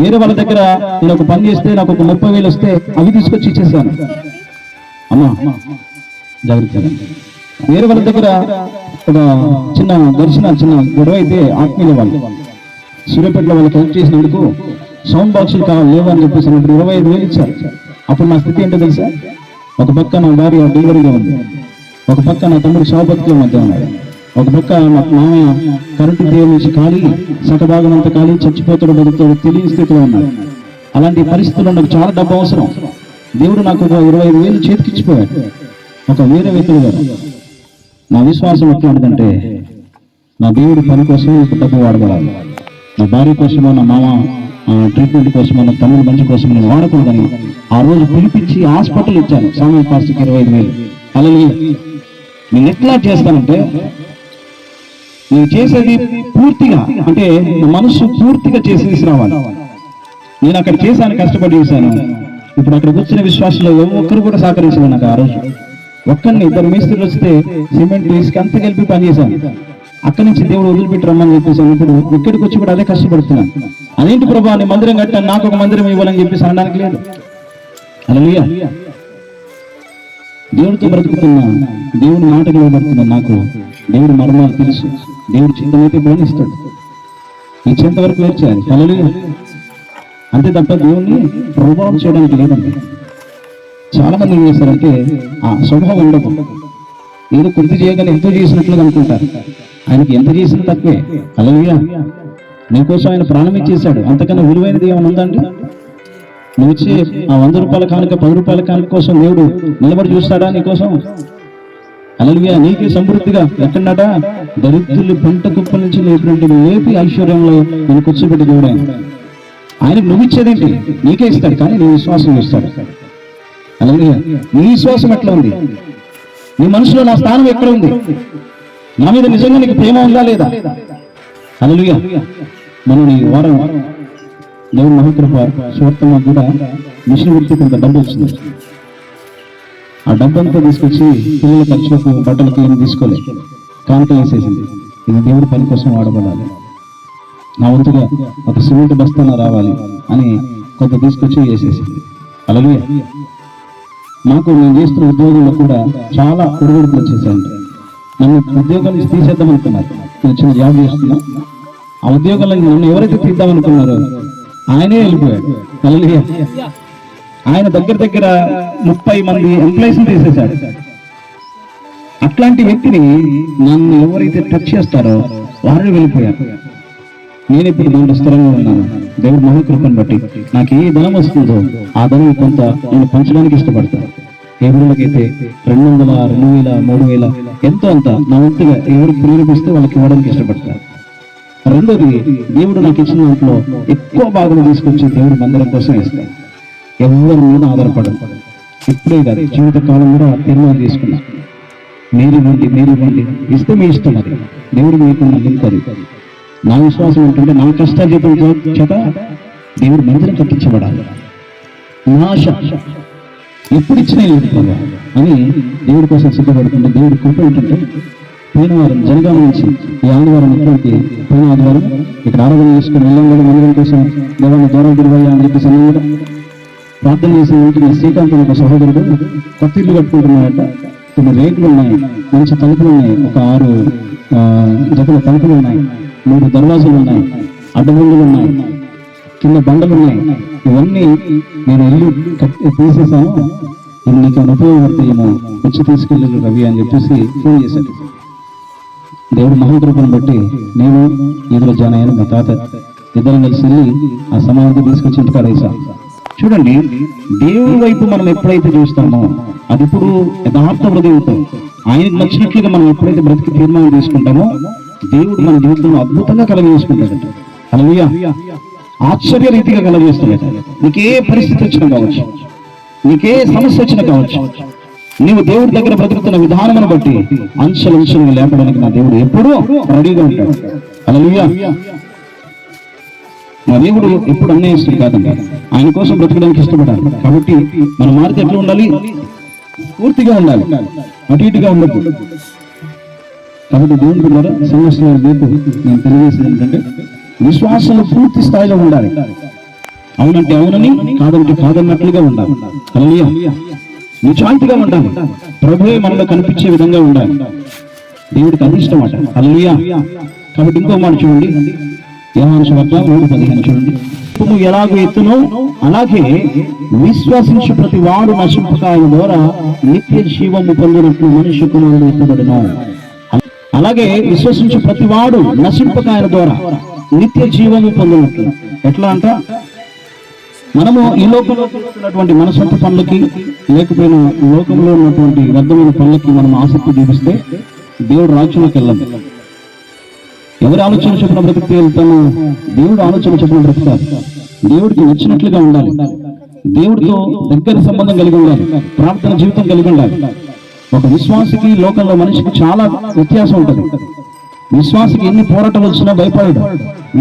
వేరే వాళ్ళ దగ్గర నేను ఒక పని చేస్తే నాకు ఒక 30,000 వస్తే అవి తీసుకొచ్చి ఇచ్చేసాను. అమ్మా జాగ్రత్తగా. వేరే వాళ్ళ దగ్గర ఒక చిన్న గొడవ అయితే ఆత్మీయ వాళ్ళు సూర్యాపేటలో వాళ్ళకి హెల్ప్ చేసినందుకు సౌండ్ బాక్సులు కావాలి లేవు అని చెప్పేసి 25,000 ఇచ్చారు. అప్పుడు నా స్థితి ఏంటో తెలుసా? ఒక పక్క నా భార్య డెలివరీగా ఉంది, ఒక పక్క నా తమ్ముడు శవబతుకుల మధ్య ఉన్నాడు, ఒక పక్క మా మామయ్య కరెంటు తీగ నుంచి ఖాళీ, సగభాగం అంతా ఖాళీ, చచ్చిపోతాడు బతుకుతాడు తెలియని స్థితిలో ఉన్నాడు. అలాంటి పరిస్థితుల్లో నాకు చాలా డబ్బు అవసరం. దేవుడు నాకు ఒక 25,000 చేతికిచ్చిపోయాడు. ఒక వేరే వ్యక్తులు గారు. నా విశ్వాసం ఎట్లాంటిదంటే నా దేవుడి పని కోసం డబ్బు వాడగలాలి. నా భార్య కోసమో, నా మామ ట్రీట్మెంట్ కోసమో, నా తమ్ముడి మంచి కోసం నేను వాడకూడదని ఆ రోజు పిలిపించి హాస్పిటల్ ఇచ్చాను. సామూహిక పాస్టర్కి 25,000. అలాగే నేను ఎట్లా చేస్తానంటే నేను చేసేది పూర్తిగా అంటే మనసు పూర్తిగా చేసి తీసుకురావాలి. నేను అక్కడ చేశాను, కష్టపడి చేశాను. ఇప్పుడు అక్కడికి వచ్చిన విశ్వాసంలో ఒక్కరు కూడా సహకరించాను. నాకు ఆ రోజు ఒక్కరిని 2 మేస్త్రులు వస్తే సిమెంట్ ఇసుక అంతా కలిపి పనిచేశాను. అక్కడి నుంచి దేవుడు వదిలిపెట్టి రమ్మని చెప్పేసి అన్నప్పుడు ఇక్కడికి వచ్చి కూడా అదే కష్టపడుతున్నాను. అదేంటి ప్రభా నీ మందిరం కట్టాను, నాకు ఒక మందిరం ఇవ్వాలని చెప్పేసి అనడానికి లేదు. హల్లెలూయా. దేవుడితో బ్రతుకుతున్నా, దేవుడి మాటకు లోబడుతున్నా. నాకు దేవుడి మర్మాలు తెలుసు. దేవుడు చిత్తమైతే బోధిస్తాడు. ఈ చింత వరకు నేర్చాలి. హల్లెలూయా. అంతే తప్ప దేవుణ్ణి ప్రభావం చేయడానికి లేదండి. చాలా మంది ఏం చేస్తారంటే ఆ స్వభావం ఉండదు. ఏదో కొద్ది చేయగానే ఎంతో చేసినట్లుగా అనుకుంటారు. ఆయనకి ఎంత చేసినా తక్కువే. హల్లెలూయా. నీకోసం ఆయన ప్రాణం ఇచ్చేశాడు. అంతకన్నా విలువైనది ఏమైనా ఉందండి? నువ్వు ఇచ్చే ఆ 100 రూపాయల కానుక 10 రూపాయల కానుక కోసం దేవుడు నిలబడి చూస్తాడా నీకోసం? హల్లెలూయా. నీకే సమృద్ధిగా ఎక్కడట దరిద్రులు పంట కుప్ప నుంచి లేపి ఐశ్వర్యంలో నేను కూర్చోబెట్టి దేవుడు ఆయనకు నువ్వు ఇచ్చేదేంటి? నీకే ఇస్తాడు, కానీ నీ విశ్వాసం ఇస్తాడు. హల్లెలూయా. నీ విశ్వాసం ఎట్లా ఉంది? నీ మనసులో నా స్థానం ఎక్కడ ఉంది? నా మీద నిజంగా నీకు ప్రేమ ఉందా లేదా? హల్లెలూయా. మనం ఈ వారం దేవుని మహాకృప సువార్తమ్మ కూడా మిషన్ గుర్తు కొంత డబ్బు వచ్చింది. ఆ డబ్బంతా తీసుకొచ్చి పిల్లల ఖర్చులకు బట్టలకి ఏమి తీసుకోలేదు, కానుక వేసేసింది. ఇది దేవుడి పని కోసం వాడబడాలి, నా వంతుగా ఒక సిమెంట్ బస్తాన రావాలి అని కొంత తీసుకొచ్చి వేసేసింది. హల్లెలూయా. నాకు నేను చేస్తున్న ఉద్యోగంలో కూడా చాలా ఒడిదుడుకులు వచ్చేసాయండి. నన్ను ఉద్యోగం నుంచి తీసేద్దాం అనుకున్నారు. నేను చిన్న జాబ్ చేస్తున్నా. ఆ ఉద్యోగంలో నన్ను ఎవరైతే తీద్దామనుకున్నారో ఆయనే వెళ్ళిపోయాడు. హల్లెలూయా. ఆయన దగ్గర 30 మంది ఎంప్లాయీస్ తీసేశాడు. అట్లాంటి వ్యక్తిని నన్ను ఎవరైతే టచ్ చేస్తారో వారిని వెళ్ళిపోయారు. నేను ఇప్పుడు దాంట్లో స్థిరంగా ఉన్నాను. దేవుడు మహాకృపను బట్టి నాకు ఏ ధనం వస్తుందో ఆ ధనం కొంత నేను పంచడానికి ఇష్టపడతాను. ఏ ఊళ్ళకైతే 200, 2000, 3000 ఎంతో అంత నా వంతుగా ఎవరికి ప్రేరేపిస్తే వాళ్ళకి ఇవ్వడానికి ఇష్టపడతారు. రెండోది, దేవుడు నాకు ఇచ్చిన దాంట్లో ఎక్కువ భాగం తీసుకొచ్చి దేవుడు మందిరం కోసం ఇస్తాడు. ఎవరి మీద ఆధారపడదు. ఇప్పుడే కాదు, జీవితకాలం కూడా తీర్మానం తీసుకున్నా. మీరు ఇవ్వండి, ఇస్తే మీ ఇష్టం. అది దేవుడు మీకు నమ్ముతారు. నా విశ్వాసం ఏంటంటే నా కష్టాజీతం చేత దేవుడు మందిరం కట్టించబడాలి. నా ఆశ ఎప్పుడు ఇచ్చినా లేదు ప్రభా అని దేవుడి కోసం సిద్ధపడుతుంటే దేవుడి కృప ఏంటంటే పోయిన వారం జనగామ నుంచి ఈ ఆదివారం ఎట్లయితే పోయిన ఆదివారం ఇక్కడ ఆరాధన చేసుకుని వెళ్ళాం కూడా మందిరం కోసం దేవాన్ని దూరం తిరిగాయా అని చెప్పేసి అన్నీ కూడా ప్రార్థన చేసిన ఇంటికి శ్రీకాంత్ ఒక సహోదరుడు కొత్త ఇల్లు కట్టుకుంటున్నాడట. కొన్ని రేకులు ఉన్నాయి, మంచి తలుపులు ఉన్నాయి, ఒక 6 జతల తలుపులు ఉన్నాయి, 3 దర్వాజాలు ఉన్నాయి, అడ్డబండులు ఉన్నాయి, కింద బండలు ఉన్నాయి. ఇవన్నీ నేను ఇల్లు తీసేసాను, ఇవి నీకు ఉపయోగపడతాయేమో, వచ్చి తీసుకెళ్ళి రవి అని చెప్పేసి ఫోన్ చేశాడు. దేవుడు మహాకృపను బట్టి నేను ఈదులో జాయిన్ అయ్యాను. మా తాత ఇద్దరం కలిసి వెళ్ళి ఆ సమాధికి తీసుకొచ్చి ఇంటికాడ వేసాం. చూడండి, దేవుడి వైపు మనం ఎప్పుడైతే చూస్తామో అది ఇప్పుడు యథార్థ హృదయంతో ఆయనకు నచ్చినట్లుగా మనం ఎప్పుడైతే బ్రతికి తీర్మానం తీసుకుంటామో దేవుడు మన జీవితంలో అద్భుతంగా కలగజేసుకుంటాడు. హల్లెలూయా. ఆశ్చర్య రీతిగా కలగజేస్తున్నాడు. నీకే పరిస్థితి వచ్చినా కావచ్చు, నీకే సమస్య వచ్చినా కావచ్చు, నీవు దేవుడి దగ్గర బ్రతుకుతున్న విధానమును బట్టి అంచెలంచెలుగా లేపడానికి నా దేవుడు ఎప్పుడూ రెడీగా ఉంటాడు. హల్లెలూయా. మా దేవుడు ఎప్పుడు అన్యాయస్తుడు కాదండి. ఆయన కోసం బ్రతకడానికి ఇష్టపడాలి. కాబట్టి మన మారితే ఎట్లా ఉండాలి? పూర్తిగా ఉండాలి, అటు ఇటుగా ఉండదు. కాబట్టి దేవుడి ద్వారా సమస్యలు రేపు నేను తెలియజేసేది ఏంటంటే విశ్వాసంలో పూర్తి స్థాయిలో ఉండాలి. అవునంటే అవునని, కాదంటే కాదన్నట్లుగా ఉండాలి. హల్లెలూయా. నిజాయితీగా ఉండాలి. ప్రభువే మనలో కనిపించే విధంగా ఉండాలి. దేవుడికి అది ఇష్టం అట. హల్లెలూయా. కాబట్టి ఇంకో మాట చూడండి, యోహాను సువార్త 3:15 చూడండి. ఎలాగో ఎత్తునో అలాగే విశ్వసించు ప్రతి వాడు నశింపక ఆయన ద్వారా నిత్య జీవము పొందినట్లు మనిషి కుమారుడు ఎత్తబడును. అలాగే విశ్వసించు ప్రతి వాడు నశింపక ఆయన ద్వారా నిత్య జీవము పొందినట్లు. ఎట్లా అంట? మనము ఈ లోకంలో ఉన్నటువంటి మన సొంత పనులకి లేకపోయినా లోకంలో ఉన్నటువంటి వ్యర్థమైన పనులకి మనం ఆసక్తి చూపిస్తే దేవుడు రాజ్యంలోకి వెళ్ళాలి. ఎవరి ఆలోచన చొప్పున బ్రతికితే వెళ్తాను? దేవుడు ఆలోచన చొప్పున బ్రతుకుతారు. దేవుడికి నచ్చినట్లుగా ఉండాలి, దేవుడితో దగ్గర సంబంధం కలిగి ఉండాలి, ప్రార్థన జీవితం కలిగి ఉండాలి. ఒక విశ్వాసికి లోకంలో మనిషికి చాలా వ్యత్యాసం ఉంటుంది. విశ్వాసికి ఎన్ని పోరాటాలు వచ్చినా భయపడడు,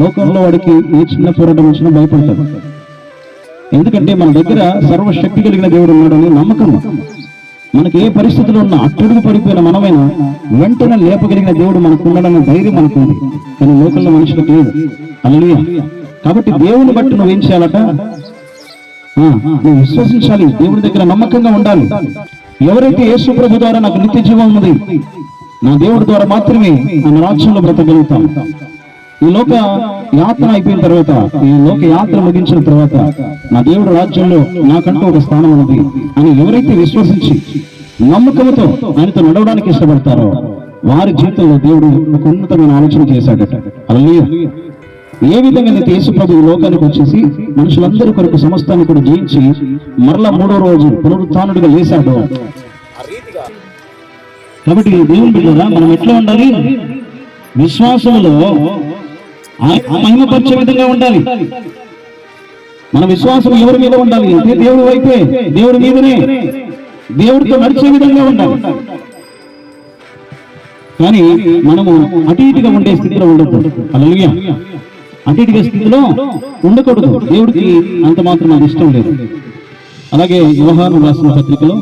లోకంలో వాడికి ఏ చిన్న పోరాటం వచ్చినా భయపడతాడు. ఎందుకంటే మన దగ్గర సర్వశక్తి కలిగిన దేవుడు ఉన్నాడని నమ్మకం. మనకి ఏ పరిస్థితులు ఉన్నా అట్టడుగు పడిపోయిన మనమైనా వెంటనే లేపగలిగిన దేవుడు మనకు ఉన్నాడన్న ధైర్యం మనకుంది. కానీ లోకంలో మనుషులకు లేదు. హల్లెలూయా. కాబట్టి దేవుని బట్టి నువ్వేం చేయాలట? నువ్వు విశ్వసించాలి, దేవుడి దగ్గర నమ్మకంగా ఉండాలి. ఎవరైతే యేసు ప్రభు ద్వారా నాకు నిత్య జీవం ఉంది, నా దేవుడి ద్వారా మాత్రమే మన రాజ్యంలో బ్రతకగలుగుతాం. ఈ లోక యాత్ర అయిపోయిన తర్వాత, ఈ లోక యాత్ర ముగించిన తర్వాత నా దేవుడు రాజ్యంలో నాకంటూ ఒక స్థానం ఉన్నది అని ఎవరైతే విశ్వసించి నమ్మకంతో ఆయనతో నడవడానికి ఇష్టపడతారో వారి జీవితంలో దేవుడు ఒక ఉన్నతమైన ఆలోచన చేశాడట. హల్లెలూయా. ఏ విధంగా అయితే యేసు ప్రభు ఈ లోకానికి వచ్చేసి మనుషులందరి కొరకు సమస్తాన్ని కూడా జయించి మరలా 3వ రోజు పునరుత్థానుడిగా లేశాడో, కాబట్టి దేవుని బిడ్డలారా మనం ఎట్లా ఉండాలి? విశ్వాసంలో మహిమపరిచే విధంగా ఉండాలి. మన విశ్వాసం ఎవరి మీద ఉండాలి అంటే దేవుడి వైపే, దేవుడి మీదనే, దేవుడితో నడిచే విధంగా ఉండాలి. కానీ మనము అటు ఇటుగా ఉండే స్థితిలో ఉండకూడదు. హల్లెలూయా. అటు ఇటుగా స్థితిలో ఉండకూడదు. దేవుడికి అంత మాత్రం అది ఇష్టం లేదు. అలాగే యోహాను రాసిన పత్రికలో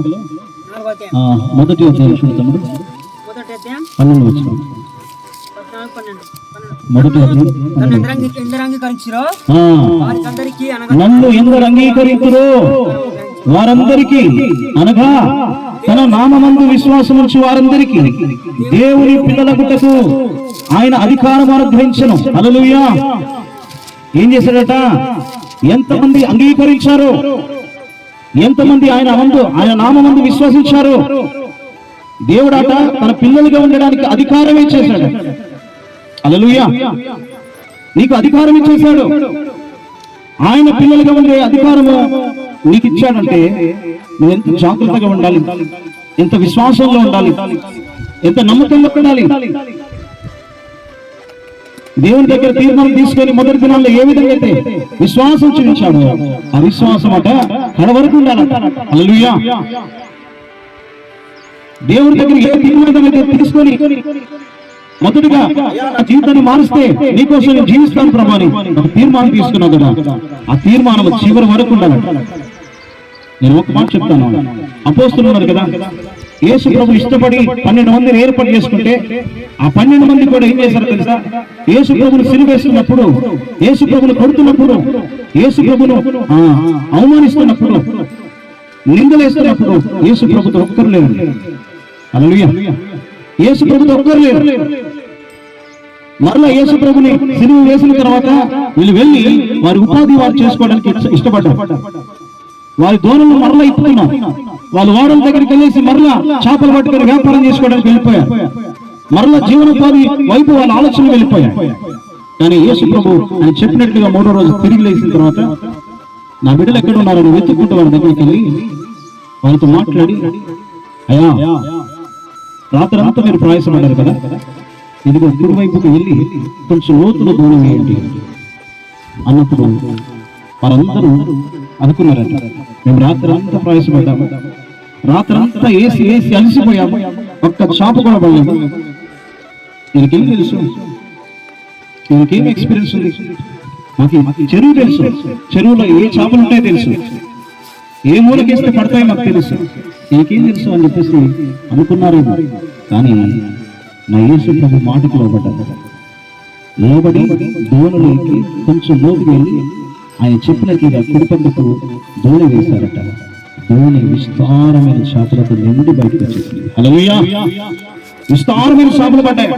మొదటి అధ్యాయం చూడతాము, 12వ వచనం. మొదటి అధ్యాయం నన్ను ఎందరు అంగీకరించురో వారందరికీ, అనగా తన నామమందు విశ్వాసం ఉంచి వారందరికీ దేవుని పిల్లలగుటకు ఆయన అధికారం అనుగ్రహించెను. హల్లెలూయా. ఏం చేశాడట? ఎంతమంది అంగీకరించారో, ఎంతమంది ఆయన నామమందు విశ్వసించారో, దేవుడాట తన పిల్లలుగా ఉండడానికి అధికారం ఇచ్చేశాడు. హల్లెలూయా. నీకు అధికారం ఇచ్చేశాడు. ఆయన పిల్లలుగా ఉండే అధికారము నీకు ఇచ్చాడంటే నువ్వు ఎంత జాగ్రత్తగా ఉండాలి, ఎంత విశ్వాసంలో ఉండాలి, ఎంత నమ్మకంగా ఉండాలి. దేవుని దగ్గర తీర్మానం తీసుకొని మొదటి దినాల్లో ఏ విధంగా అయితే విశ్వాసం చూపించాడు, ఆ విశ్వాసం అట కడ వరకు ఉండాలంట. హల్లెలూయా. దేవుని దగ్గర ఏ తీర్మానం అయితే తీసుకొని మొదటిగా ఆ జీవితాన్ని మారిస్తే నీకోసం నేను జీవిస్తాను ప్రభాని ఒక తీర్మానం తీసుకున్నావు కదా, ఆ తీర్మానం చివరి వరకు ఉండాలంట. నేను ఒక మాట చెప్తాను. అపోస్తలులు ఉన్నారు కదా, యేసు ప్రభు ఇష్టపడి 12 మందిని ఏర్పాటు చేసుకుంటే ఆ 12 మంది కూడా ఏం చేశారు తెలుసా? యేసు ప్రభుని సిలువేస్తున్నప్పుడు, యేసు ప్రభుని కొడుతున్నప్పుడు, యేసు ప్రభును అవమానిస్తున్నప్పుడు, నిందలేస్తున్నప్పుడు యేసు ప్రభుతో ఒక్కరు లేరు. హల్లెలూయా. యేసు ప్రభుతో ఒక్కరు లేరు. మరలా యేసు ప్రభుని సిలువ వేసిన తర్వాత వీళ్ళు వెళ్ళి వారి ఉపాధి వారు చేసుకోవడానికి ఇష్టపడ్డారు. వారి దూరంలో మరలా ఇప్పుతున్నారు. వాళ్ళు ఓడల దగ్గరికి వెళ్ళేసి మరలా చేపలు పట్టుకొని వ్యాపారం చేసుకోవడానికి వెళ్ళిపోయారు. మరలా జీవనోపాధి వైపు వాళ్ళ ఆలోచనలు వెళ్ళిపోయారు. కానీ యేసు ప్రభు ఆయన చెప్పినట్లుగా 3వ రోజు తిరిగి లేచిన తర్వాత నా బిడ్డలు ఎక్కడ ఉన్నారని వెతుక్కుంటూ వాళ్ళ దగ్గరికి వెళ్ళి వాళ్ళతో మాట్లాడి, అయ్యా రాత్రంతా మీరు ప్రయాసపడ్డారు కదా, ఇదిగో కుడివైపుకు వెళ్ళి కొంచెం లోతులో దూరం వేయండి అన్నప్పుడు వారందరూ అనుకున్నారట, మేము రాత్రంతా ప్రయాసపడ్డాము, రాత్రంతా వేసి అలసిపోయాము, ఒక్క చేప కూడా పడలేదు. దీనికేం తెలుసు? దీనికేం ఎక్స్పీరియన్స్ ఉంది? మాకు చెరువు తెలుసు, చెరువులో ఏ చేపలు ఉంటాయో తెలుసు, ఏ మూలకేస్తే పడతాయో మాకు తెలుసు, నీకేం తెలుసు అని చెప్పేసి అనుకున్నారేమో. కానీ నా యేసు ప్రభు మాటకు లోబడ్డారు. లోబడి దోణిలోకి కొంచెం లోతుకు వెళ్ళి ఆయన చెప్పినట్లుగా కుడిపక్కకు దోణి వేశారట. దోణి విస్తారమైన చేపలతో నిండి బయటకు వచ్చేసింది. హల్లెలూయా. విస్తారమైన చేపలు పడ్డాయి.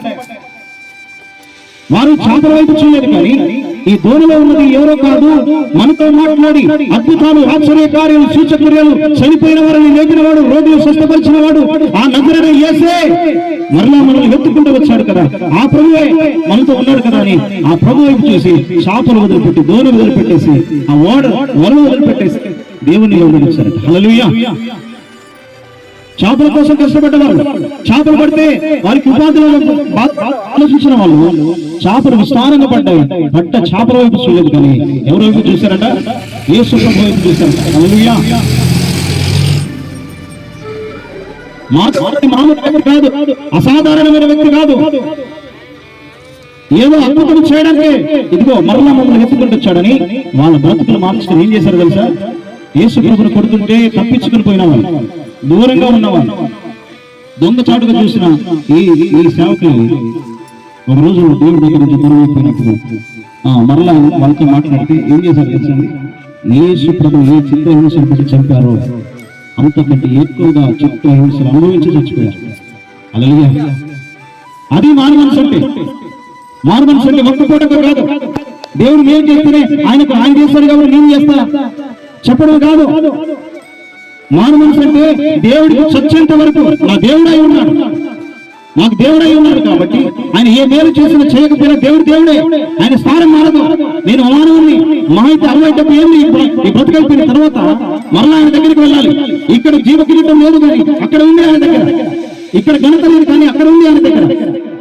వారు చేపల వైపు చూడలేదు, కానీ ఈ దోణిలో ఉన్నది ఎవరో కాదు, మనతో మాట్లాడి అద్భుతాలు, ఆశ్చర్య కార్యాలు, సూచక్రియలు, చనిపోయిన వారిని లేపిన వాడు, రోగులు స్వస్థపరిచిన వాడు, ఆ నజరేయుడు యేసే మరలా మనల్ని వెతుక్కుంటూ వచ్చాడు కదా, ఆ ప్రభువే మనతో ఉన్నాడు కదా అని ఆ ప్రభు వైపు చూసి చేపలు వదిలిపెట్టి, దోణి వదిలిపెట్టేసి, ఆ వలను వదిలిపెట్టేసి దేవుని వదిలించారట. హల్లెలూయా. చేపల కోసం కష్టపడ్డవారు, చేపలు పడితే వారికి ఉపాధిలో ఆలోచించిన వాళ్ళు చేపలు విస్తారంగా పడ్డాయి. పడ్డ చేపల వైపు చూడలేదు, కానీ ఎవరి వైపు చూశారట? యేసు ప్రభు వైపు చూశారట. హల్లెలూయా. మామూలు వ్యక్తి కాదు, అసాధారణమైన వ్యక్తి కాదు, ఏదో అద్భుతం చేయడానికి ఇదిగో మరలా మమ్మల్ని వెతుకుంటూ వచ్చాడని వాళ్ళ బ్రతుకులు మార్చుకుని ఏం చేశారు తెలుసా? యేసు ప్రభుని కొడుతుంటే తప్పించుకుని పోయిన వాళ్ళు, దూరంగా ఉన్నవాళ్ళు, దొంగచాటుగా చూసిన ఈ సేవకులు ఒక రోజు దేవుడి దగ్గర నుంచి దూరం అయిపోయినప్పుడు మరలా వాళ్ళతో మాట్లాడితే ఏం చేశారు తెలుసండి? యేసు ప్రభు ఏ చిత్రహింసలు పెట్టి చంపారో అంతకంటే ఎక్కువగా చిత్రహింసలు అనుభవించి చచ్చిపోయారు. హల్లెలూయా. అది మారు మనసు అంటే. మారు మనసు అంటే ఒక్క పూట కాదు, దేవుడు ఏం చేస్తేనే ఆయన చేస్తాడు కాబట్టి నేను చేస్తా చెప్పడం కాదు. మారు మనసు అంటే దేవుడికి చచ్చేంత వరకు నా దేవుడై ఉన్నాడు, నాకు దేవుడై ఉన్నాడు కాబట్టి ఆయన ఏ మేలు చేసినా చేయకపోయినా దేవుడే. ఆయన స్థానం మారదు. నేను మానవుని మహైతే 60 ఏళ్ళు ఈ బ్రతికైపోయిన తర్వాత మరలా ఆయన దగ్గరికి వెళ్ళాలి. ఇక్కడ జీవ కిరీటం లేదు కానీ అక్కడ ఉంది ఆయన దగ్గర. ఇక్కడ ఘనత లేదు కానీ అక్కడ ఉంది ఆయన దగ్గర.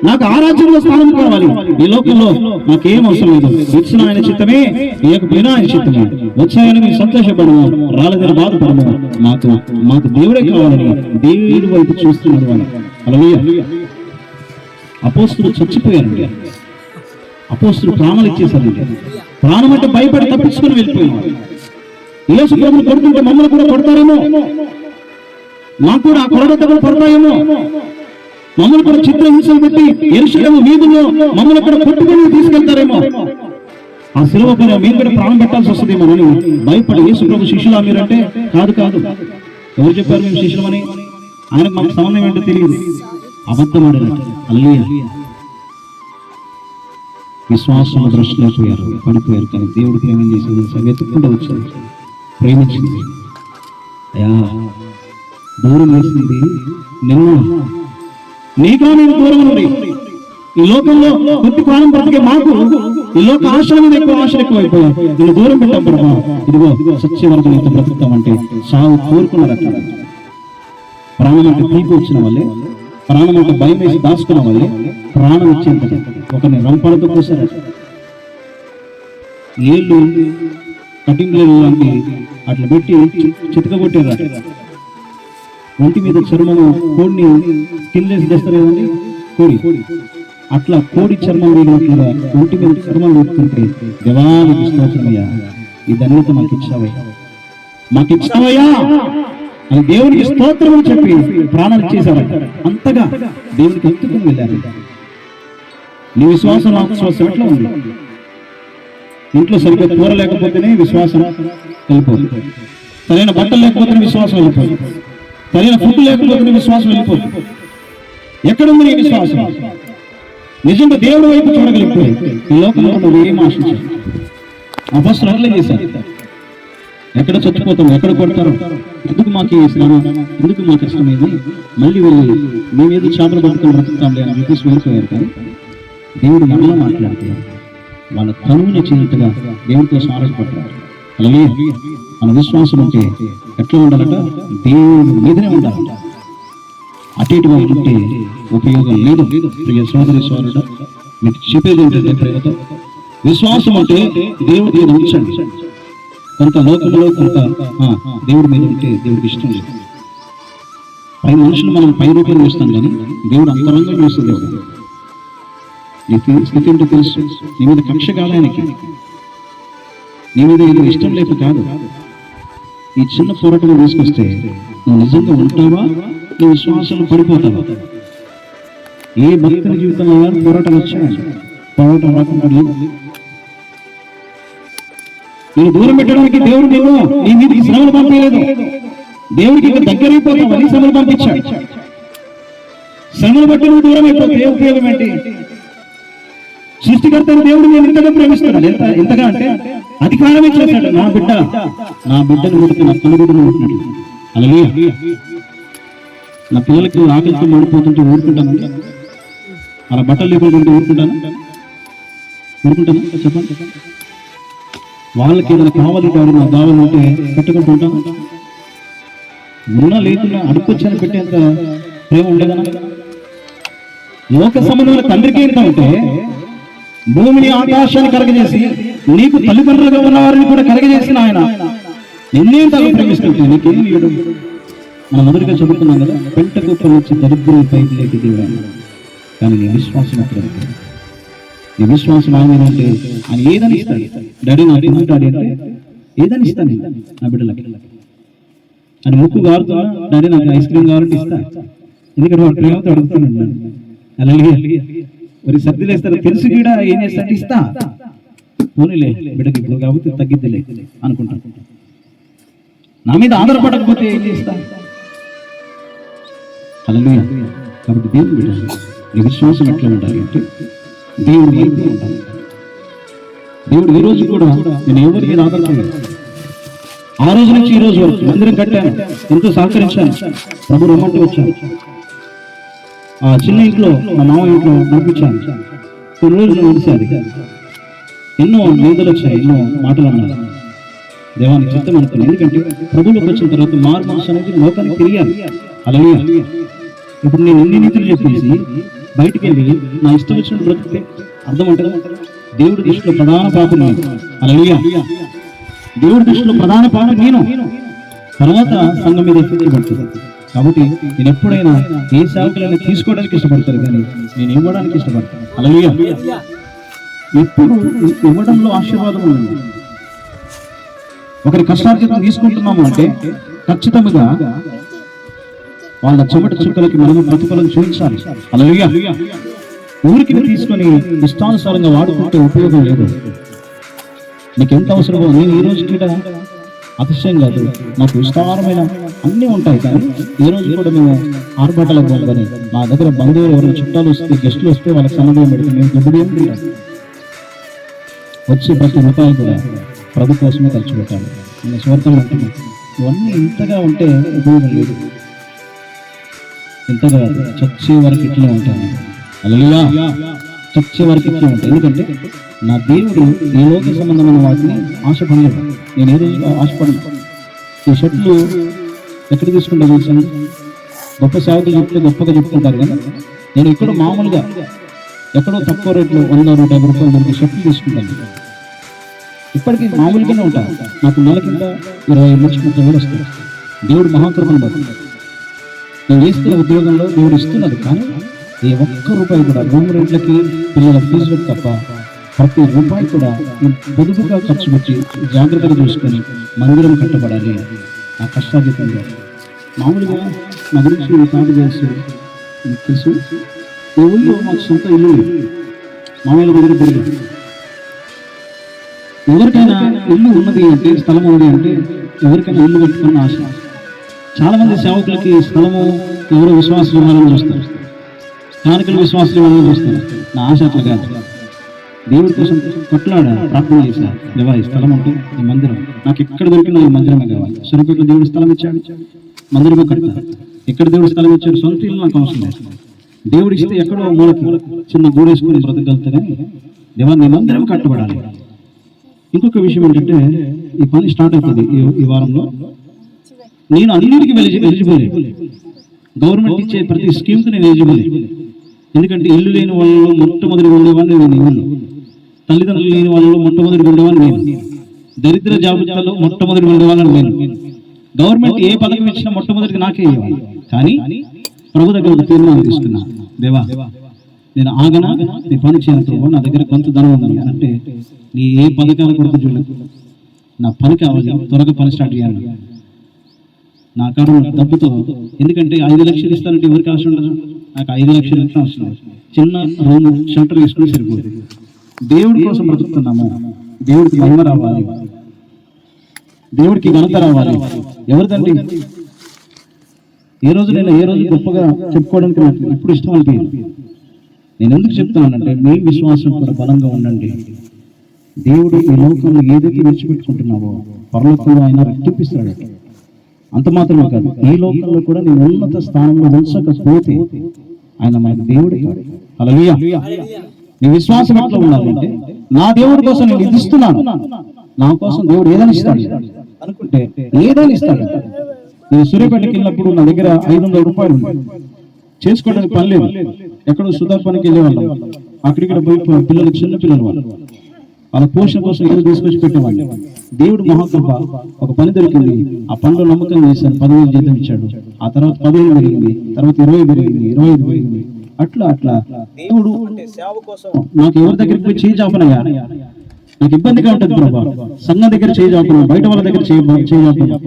నాకు ఆ రాజ్యంలో స్థానం కావాలి. ఈ లోకంలో నాకేం అవసరం లేదు. ఇచ్చిన ఆయన చిత్తమే, ఇవ్వకపోయినా ఆయన చిత్తమే. వచ్చాయని మీరు సంతోషపడము, రాలేదని బాధపడము. మాకు దేవుడే కావాలని దేవుడి వైపు చూస్తున్నాడు అని. హల్లెలూయా. అపోస్తులు చచ్చిపోయారండి. అపోస్తులు ప్రాణాలు ఇచ్చేశారండి. ప్రాణం అంటే భయపడి తప్పించుకొని వెళ్ళిపోయారు. యేసు ప్రభువును కొడుతుంటే మమ్మల్ని కూడా కొడతారేమో, మాకు కూడా ఆ కొరడతలు పడతాయేమో, మమ్మల్ని కూడా చిత్రహింసలు పెట్టి యెరూషలేము వీధుల్లో మమ్మల్ని కూడా కొట్టుకొని తీసుకెళ్తారేమో, ఆ శిలువ పైన మీరు కూడా ప్రాణం పెట్టాల్సి వస్తుందేమో అని భయపడి యేసు ప్రభు శిష్యులా మీరంటే కాదు. ఎవరు చెప్పారు మేము శిష్యులమని? ఆయనకు మాకు సంబంధం ఏంటో తెలియదు. అబద్ధం ఆడారు. హల్లెలూయా. విశ్వాసం దృష్టిలోపోయారు, పడిపోయారు. కానీ దేవుడికి ఏమేం చేసేది వెతుక్కుంటూ వచ్చారు, ప్రేమించింది. అయ్యా దూరం వేసింది నిన్న, నీకా నేను దూరం ఉంది. ఈ లోకంలో కొద్ది కాలం బ్రతికే మాకు ఈ లోక ఆశల మీద ఆశలు ఎక్కువైపోయాయి. నేను దూరం పెట్టాం. ఇదిగో సత్య వరకు నీతో బ్రతుకుతామంటే సాగు కోరుకున్నారు. అట్లా ప్రాణం అంటే తీపి వచ్చిన వాళ్ళే, ప్రాణం అంటే భయం వేసి దాచుకున్న వాళ్ళే ప్రాణం ఇచ్చేంత ఒకరిని రంపాలతో కోసారు. ఏళ్ళు కటింగ్ లాంటి అట్లా పెట్టి చితకగొట్టారు. ఒంటి మీద చర్మము కోడిని కిందేసి తెస్తారు కదండి, కోడి అట్లా కోడి చర్మం వేగినట్లుగా ఒంటి మీద చర్మం వేస్తుంటే దేవానికి స్తోత్రమయ్యా, ఈ ధన్యత మాకు ఇచ్చావయ్యా అని దేవునికి స్తోత్రం అని చెప్పి ప్రాణాలు చేశారు. అంతగా దేవునికి ఎత్తుకుని వెళ్ళారు. నీ విశ్వాసం నా విశ్వాసం ఎట్లా ఉంది? ఇంట్లో సరిగ్గా కూర లేకపోతేనే విశ్వాసం వెళ్ళిపోతుంది. సరైన బట్టలు లేకపోతేనే విశ్వాసం వెళ్ళిపోతుంది. సరైన ఫుడ్ లేకపోతే విశ్వాసం వెళ్ళిపోతుంది. ఎక్కడుంది నీ విశ్వాసం? నిజంగా దేవుడి వైపు చూడగలిగితే ఈ లోకంలో నువ్వు ఏం ఆశించావు? అపొస్తలులు అట్లే చేశారు. ఎక్కడ చచ్చిపోతాం, ఎక్కడ కొడతారు, ఎందుకు మాకు ఈ శ్రమ, ఎందుకు మాకు ఇష్టమైంది, మళ్ళీ వెళ్ళి మేమేదో చేపలు పట్టుకొని బ్రతుకుతాంలే అని చెప్పేసి వెళ్ళిపోయారు. కానీ దేవుడు మనలో మాట్లాడితే వాళ్ళ తనువుని చేసినట్టుగా దేవుడి కోసం ఆలోచపడతారు. అలాగే మన విశ్వాసం అంటే ఎట్లా ఉండాలట? దేవుడి మీదనే ఉండాలంట. అటు ఇటుగా ఉంటే ఉపయోగం లేదు. ప్రియ సోదరి సోదరుడు, మీకు చెప్పేది ఏంటంటే ప్రేమతో విశ్వాసం అంటే దేవుడి మీద ఉంచండి. కొంత లోకంలో కొంత దేవుడి మీద ఉంటే దేవుడికి ఇష్టం లేదు. పై మనుషులు మనం పై రూపంలో చూస్తాం, కానీ దేవుడు అంతరంగా చూస్తుంది. దేవుడు నీకు స్థితి ఏంటో తెలుసు. నీ మీద కక్ష కాదు ఆయనకి, నీ మీద ఏదో ఇష్టం లేక కాదు. ఈ చిన్న పోరాటం తీసుకొస్తే నువ్వు నిజంగా ఉంటావా, నీ విశ్వాసాలు పడిపోతావా? ఏ భక్తుని జీవితంలో పోరాటం వచ్చాయి, పోరాటం రాకుండా లేదు. నేను దూరం పెట్టడానికి దేవుడు నీ మీదకి శ్రమలు పంపించలేదు. దేవుడికి ఇంకా దగ్గరైపోతావని శ్రమలు పంపించాడు. శ్రమలు బట్టి నువ్వు దూరం అయిపోతే ఉపయోగం ఏంటి? సృష్టికర్త దేవుడు నేను ఇంతగా ప్రేమిస్తున్నాడు. ఎంతగా అంటే అధికారం ఇచ్చేసాడు. నా బిడ్డను కొడుకు నా కనుగుడును ఉంటున్నాడు. అలాగే నా పిల్లలకి ఆకలితో మడిపోతుంటే ఊరుకుంటాను, అలా బట్టలు లేకుంటుంటే ఊరుకుంటాను చెప్పండి. వాళ్ళకి ఏదైనా కావాలి కాదు, నా దావలు ఉంటే పెట్టుకుంటూ ఉంటాను. ఉన్నా లేకున్నా అడుక్కొచ్చాను పెట్టేంత ప్రేమ ఉండేదన్నా? లోక సంబంధమైన తండ్రికి ఎంత ఉంటే భూమిని ఆకాశాన్ని కలగజేసి నీకు తల్లిదండ్రులుగా ఉన్న వారిని కూడా కలగజేసిన ఆయన నిన్నేం తల్లి ప్రేమిస్తుంటే నీకేం ఇవ్వడం? మనం మొదటిగా చదువుకున్నాం కదా, పెంట కుప్పల నుంచి దరిద్రుల పైకి లేకి దిగాను. కానీ నీ విశ్వాసం అక్కడ, నీ విశ్వాసం ఆయన అంటే ఆయన ఏదని ఇస్తాడు. డాడీ నాకు డాడీ అంటే ఏదని ఇస్తాను నా బిడ్డలకి అని ముక్కు గారుతున్నా, డాడీ నాకు ఐస్ క్రీమ్ కావాలంటే ఇస్తా. ఎందుకంటే వాడు ప్రేమతో అడుగుతున్నాడు. అలాగే మరి సర్దిలు వేస్తారు, తెలుసు కూడా ఏం చేస్తాడు, ఇస్తా. పోనీలే బిడ్డకి ఇప్పుడు కాబట్టి తగ్గిద్దిలే అనుకుంటాను. నా మీద ఆధారపడకపోతే ఏం చేస్తా? హల్లెలూయా. కాబట్టి దేవుడు బిడ్డ నీ విశ్వాసం ఎట్లా ఉండాలి అంటే దేవుడు వైపు ఉండాలి. దేవుడు ఈ రోజు కూడా నేను ఎవరి మీద ఆధారపడలేదు. ఆ రోజు నుంచి ఈ రోజు వరకు మందిరం కట్టాను, ఎంతో సహకరించాను, ప్రభు రమ్మంటూ వచ్చాను. ఆ చిన్న ఇంట్లో మా మామ ఇంట్లో పంపించాను. కొన్ని రోజులు నడిచారు. ఎన్నో నిందలు వచ్చాయి, ఎన్నో మాటలు అన్నారు. దేవానికి చిత్తం అనుకున్నాను. ఎందుకంటే ప్రభువులోకి వచ్చిన తర్వాత మారు మనసు అనేది లోకానికి తెలియాలి. అలాగే ఇప్పుడు నేను ఎన్ని నీతులు చెప్పేసి బయటికి వెళ్ళి నా ఇష్టం వచ్చినట్టు బ్రతికితే అర్థం ఉంటుంది. దేవుడి దృష్టిలో ప్రధాన పాపం నేను. అలాగే దేవుడి దృష్టిలో ప్రధాన పాపం నేను. తర్వాత సంఘం మీద ఎఫెక్ట్ పడుతుంది. కాబట్టి నేను ఎప్పుడైనా ఏ సేవకులైనా తీసుకోవడానికి ఇష్టపడతాను, కానీ నేను ఇవ్వడానికి ఇష్టపడతాను. అలాగే ఎప్పుడు ఇవ్వడంలో ఆశీర్వాదం ఉంది. ఒకరి కష్టార్జితం తీసుకుంటున్నాము అంటే ఖచ్చితంగా వాళ్ళ చెమట చుక్కలకి మనము ప్రతిఫలం చూపించాలి. అలాగే ఊరికి తీసుకొని ఇష్టానుసారంగా వాడుకుంటే ఉపయోగం లేదు. నీకు ఎంత అవసరమో, నేను ఈ రోజు కూడా అతిశయం కాదు, నాకు విస్తారమైన అన్నీ ఉంటాయి, కానీ ఈ రోజు కూడా మేము ఆర్భాటాలకు పోగానే మా దగ్గర బంధువులు ఎవరైనా చుట్టాలు వస్తే, గెస్టులు వస్తే వాళ్ళకి సన్నదం పెడితే మేము దుబ్బుడు ఏం తింటాం. వచ్చి ప్రతి రూపాయలు కూడా ప్రభు కోసమే ఖర్చు పెట్టాలి. నేను స్వార్థం అంటున్నాను. ఇవన్నీ ఇంతగా ఉంటే ఉపయోగం లేదు. ఇంతగా చచ్చే వరకు ఇట్లా ఉంటాను. అలా చచ్చే వరకు ఇట్లా ఉంటాయి. ఎందుకంటే నా దేవుడు ఈ లోక సంబంధమైన వాటిని ఆశపడలేదు. నేను ఏ రోజు ఆశపడను. ఈ షర్ట్లు ఎక్కడ తీసుకుంటా చూసాను. గొప్ప సేవకులు చెప్తే గొప్పగా చెప్పుకుంటారు, కానీ నేను ఎక్కడో మామూలుగా ఎక్కడో తక్కువ రేట్లు 100-150 రూపాయలు దొరికి షర్ట్లు తీసుకుంటాను. ఇప్పటికీ మామూలుగానే ఉంటాను. నాకు నెల కింద 25-30 వేలు వస్తాయి. దేవుడు మహాకృపను బట్టి నేను చేస్తున్న ఉద్యోగంలో దేవుడు ఇస్తున్నది, కానీ ఏ ఒక్క రూపాయి కూడా రూమ్ రెంట్లకి, పిల్లల ఫీజులకు తప్ప ప్రతి రూపాయి కూడా పొదుపుగా ఖర్చు పెట్టి జాగ్రత్తగా చూసుకొని మందిరం కట్టబడాలి. ఆ కష్టాతీతంగా మామూలుగా నా గురించి కాదు తెలుసు. ఈ ఊళ్ళో మాకు సొంత ఇల్లు లేదు. మామూలు దగ్గర పెరిగింది. ఎవరికైనా ఇల్లు ఉన్నది అంటే, స్థలం ఉంది అంటే ఎవరికైనా ఇల్లు కట్టుకున్న ఆశ. చాలా మంది సేవకులకి స్థలము ఎవరో విశ్వాసం ఇవ్వాలని చూస్తారు, స్థానికులు విశ్వాసం ఇవ్వాలని చూస్తారు. నా ఆశ అట్లా కాదు. దేవుడి కోసం కొట్లాడా, ప్రార్థన చేశాను. దేవా, ఈ స్థలం అంటే ఈ మందిరం నాకు ఎక్కడ దొరికినా ఈ మందిరమే కావాలి. సొరపేటలో దేవుడు స్థలం ఇచ్చాడు, మందిరమే కడతాను. ఎక్కడ దేవుడు స్థలం ఇచ్చాడు, సొంత ఇల్లు నాకు అవసరం లేదు. దేవుడు ఇస్తే ఎక్కడో మూలకి చిన్న గూడేసుకుని బ్రతకగలుగుతా, కానీ దేవా నీ మందిరం కట్టబడాలి. ఇంకొక విషయం ఏంటంటే, ఈ పని స్టార్ట్ అవుతుంది ఈ వారంలో. నేను అన్నిటికీ ఎలిజిబుల్. గవర్నమెంట్ ఇచ్చే ప్రతి స్కీమ్కి నేను ఎలిజిబుల్. ఎందుకంటే ఇల్లు లేని వాళ్ళలో మొట్టమొదటి ఉండేవాడిని నేను. ఇల్లు తల్లిదండ్రులు లేని వాళ్ళలో మొట్టమొదటి ఉండేవాడిని నేను. దరిద్ర జాబితాలో మొట్టమొదటి ఉండేవాళ్ళని నేను. గవర్నమెంట్ ఏ పథకం ఇచ్చినా మొట్టమొదటికి నాకే ఇవ్వాలి. కానీ ప్రభు దగ్గర ఒక తీర్మానం తీసుకున్నా, దేవా నేను ఆగనా, నీ పని చేయను, నా దగ్గర కొంత ధనం ఉంది అంటే నీ ఏ పథకాల కొరకు చూడలేదు, నా పని కావాలి, త్వరగా పని స్టార్ట్ చేయాలి. నా కారు డబ్బుతో, ఎందుకంటే 5 లక్షలు ఇస్తానంటే ఎవరికి అవసరం ఉండదు. నాకు 5 లక్షలు ఇట్లా అవసరం లేదు. చిన్న రూమ్ షెల్టర్ వేసుకుని సరిపోతుంది. దేవుడి కోసం బ్రతుకుతున్నాము. దేవుడికి మహిమ రావాలి, దేవుడికి ఘనత రావాలి. ఎవరిదండి? ఏ రోజు గొప్పగా చెప్పుకోవడానికి నాకు ఇప్పుడు ఇష్టం అనిపించింది. నేను ఎందుకు చెప్తానంటే, మీ విశ్వాసం కూడా బలంగా ఉండండి. దేవుడు ఈ లోకంలో ఏదైతే విడిచిపెట్టుకుంటున్నావో పరలోకంలో ఆయన రెట్టింపిస్తాడు. అంత మాత్రమే కాదు, ఈ లోకంలో కూడా నేను ఉన్నత స్థానంలో ఉంచకపోతే ఆయన మన దేవుడు కాదు. హల్లెలూయా. నీ విశ్వాసం ఎట్లా ఉండాలంటే, నా దేవుడి కోసం నేను ఇది ఇస్తున్నాను, నా కోసం దేవుడు ఏదైనా ఇస్తాడు అనుకుంటే ఏదైనా ఇస్తాడు. నేను సూర్యాపేటకి వెళ్ళినప్పుడు నా దగ్గర 500 రూపాయలు చేసుకోవడానికి పని లేదు. ఎక్కడో సుధార్ పనికి వెళ్ళేవాళ్ళం. అక్కడిక్కడ పోయి పిల్లలు, చిన్న పిల్లలు వాళ్ళ పోషణ కోసం ఏదో తీసుకొచ్చి పెట్టేవాళ్ళు. దేవుడు మహాకృప, ఒక పని దొరికింది. ఆ పనిలో నమ్మకం చేశాను. 10,000 జీతం ఇచ్చాడు. ఆ తర్వాత 15 పెరిగింది, తర్వాత 20 పెరిగింది, 25 పెరిగింది. అట్లా దేవుడు సేవ కోసం నాకు ఎవరి దగ్గరికి పోయి చేయి చాపనయ్యా, నాకు ఇబ్బందిగా ఉంటుంది ప్రభా. సంఘం దగ్గర చేయి చాపను, బయట వాళ్ళ దగ్గర చేయి చాపను.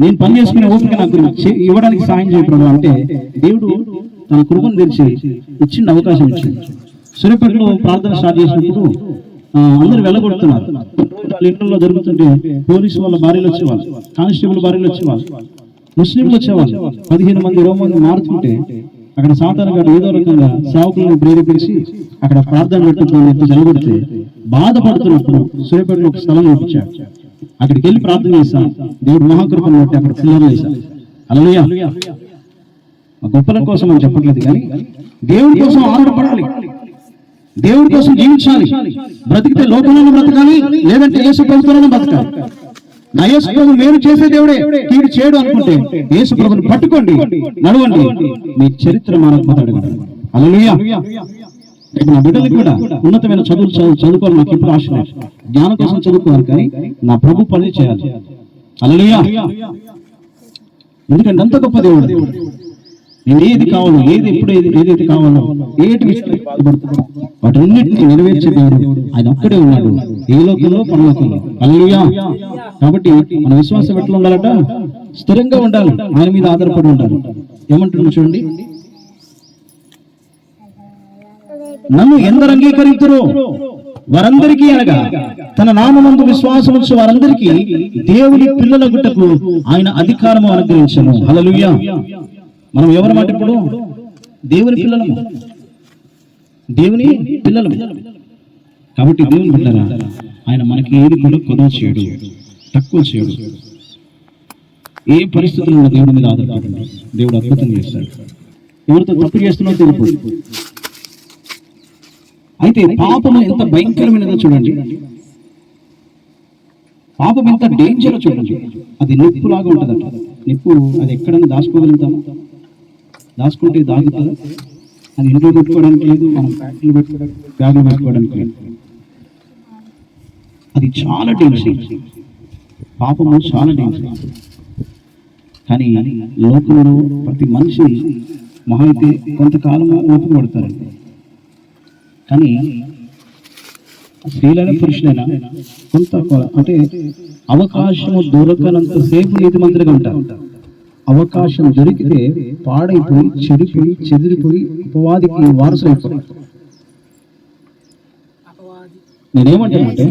నేను పని చేసుకునే ఓపిక నాకు ఇవ్వడానికి సాయం చేయ ప్రభా అంటే దేవుడు తన కృపను తెరిచి ఇచ్చిన అవకాశం ఇచ్చింది. సూర్యాపేటలో ప్రార్థన స్టార్ట్ చేసినప్పుడు అందరూ వెళ్ళగొడుతున్నారు. వాళ్ళ ఇంట్లో జరుగుతుంటే పోలీసు వాళ్ళ భార్యలు వచ్చేవాళ్ళు, కానిస్టేబుల్ భార్యలు వచ్చేవాళ్ళు, ముస్లింలు వచ్చేవాళ్ళు. 15 మంది 20 మంది మారుతుంటే అక్కడ సాతాను గారు ఏదో రకంగా సేవకులను ప్రేరేపించి అక్కడ ప్రార్థన పెట్టుకుని జరగబడితే బాధపడుతున్నప్పుడు సూర్యాపేటలో ఒక స్థలం చూపించాడు. అక్కడికి వెళ్ళి ప్రార్థన చేశాను. దేవుడు మహాకృపను బట్టి అక్కడ పిల్లలు వేశాను. హల్లెలూయా. గొప్పల కోసం అని చెప్పట్లేదు, కానీ దేవుడి కోసం ఆధారపడాలి, దేవుడి కోసం జీవించాలి. బ్రతికితే లోకంలో బ్రతకాలి, లేదంటే యేసు ప్రభుత్వంలో బ్రతకాలి. నా యేసు ప్రభు మేలు చేసే దేవుడే, కీడు చేయడు అనుకుంటే యేసు ప్రభుని పట్టుకోండి, నడవండి, మీ చరిత్ర మారకపోతాడు. హల్లెలూయా. ఇప్పుడు నా బిడ్డలకు కూడా ఉన్నతమైన చదువులు చదువుకోవాలి, నాకు ఎప్పుడు ఆశ లేదు. జ్ఞానం కోసం చదువుకోవాలి, కానీ నా ప్రభు పని చేయాలి. హల్లెలూయా. ఎందుకంటే అంత గొప్ప దేవుడు. నేను ఏది కావాలో, ఏది ఎప్పుడు ఏదైతే కావాలో, ఏటి వాటన్నిటిని నెరవేర్చే దేవుడు ఆయన ఒక్కడే ఉన్నాడు, ఏ లోకంలో పరలోకంలో. హల్లెలూయా. కాబట్టి మన విశ్వాసం ఎట్లా ఉండాలట? స్థిరంగా ఉండాలి, ఆయన మీద ఆధారపడి ఉండాలి. ఏమంటున్నాడు చూడండి, నన్ను ఎందరు అంగీకరించరు వారందరికీ, అనగా తన నామమందు విశ్వాసం ఉంచు వారందరికీ దేవుని పిల్లల గుట్టకు ఆయన అధికారము అనుగ్రహించను. హల్లెలూయా. మనం ఎవరు మాట? ఇప్పుడు దేవుని పిల్లలము, దేవుని పిల్లలము. కాబట్టి దేవుని బిడ్డరా, ఆయన మనకి ఏది కూడా కొదవ చేయడు, తక్కువ చేయడు. ఏ పరిస్థితుల్లో దేవుడి మీద ఆధారపడండి, దేవుడు అద్భుతం చేస్తాడు. ఎవరితో తప్పు చేస్తున్నా తెలుపు. అయితే పాపము ఎంత భయంకరమైనదో చూడండి, పాపం ఎంత డేంజర్ చూడండి. అది నిప్పులాగా ఉంటుందట. నిప్పు అది ఎక్కడైనా దాచుకోగలుగుతాము? దాచుకుంటే దాగుతుంది. అది ఇంట్లో పెట్టుకోవడానికి లేదు, మనం ఫ్యాక్టరీలో పెట్టుకోవడానికి, బ్యాగులు పెట్టుకోవడానికి లేదు. అది చాలా డేంజర్. పాపము చాలా డేంజర్. కానీ లోకంలో ప్రతి మనిషి మహా అయితే కొంతకాలము ఓపిక పడతారండి. కానీ స్త్రీలైన పురుషులైనా కొంత అంటే అవకాశము దొరకనంత సేపు నీతిమంతులుగా ఉంటారు. అవకాశం దొరికితే పాడైపోయి, చెడిపోయి, చెదిరిపోయి, అపవాదికి వారసులైపోయి. నేనేమంటానంటే,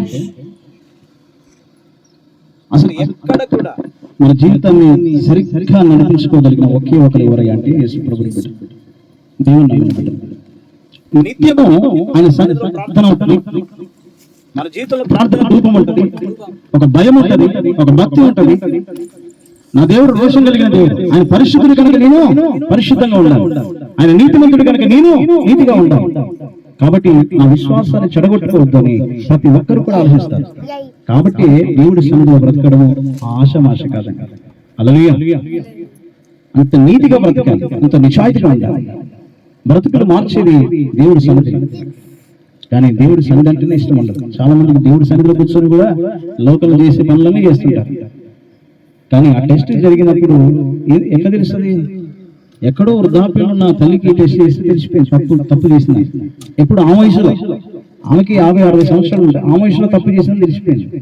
అసలు ఎక్కడ కూడా మన జీవితాన్ని సరిగ్గా నడిపించుకోగలిగిన ఒకే ఒకరు ఎవరయ్యా అంటే యేసు ప్రభువు. దేవుని నిత్యము ఆయన ప్రార్థన ఉంటుంది. మన జీవితంలో ప్రార్థన రూపం ఉంటుంది, ఒక భయం ఉంటుంది, ఒక భక్తి ఉంటుంది. నా దేవుడు రోషం కలిగిన దేవుడు. ఆయన పరిశుద్ధుడు కనుక నేను పరిశుద్ధంగా ఉండాలి, ఆయన నీతిమంతుడు కనుక నేను నీతిగా ఉండాలి. కాబట్టి నా విశ్వాసాన్ని చెడగొట్టుకోవద్దని ప్రతి ఒక్కరు కూడా ఆలోచిస్తారు. కాబట్టి దేవుడి సన్నిధిలో బ్రతకడం ఆశమాశ కాదండి. హల్లెలూయా. అంత నీతిగా బ్రతకాలి, అంత నిశ్చాయితీగా ఉండాలి. బ్రతుకులు మార్చేది దేవుడి సన్నిధి. కానీ దేవుడి సన్నిధి అంటేనే ఇష్టం ఉండదు. చాలా మందికి దేవుడి సన్నిధిలో కూర్చొని కూడా లోకల్ చేసే పనులన్నీ చేస్తుంటారు. కానీ ఆ టెస్ట్ జరిగినప్పుడు ఎట్లా తెలుస్తుంది? ఎక్కడో వృద్ధాప్యంలో నా తల్లికి టెస్ట్ చేసి తెలిసిపోయింది తప్పు చేసింది. ఎప్పుడు ఆ వయసులో, ఆమెకి 50-60 సంవత్సరాలు ఉంటాయి, ఆ వయసులో తప్పు చేసిందని తెలిసిపోయింది.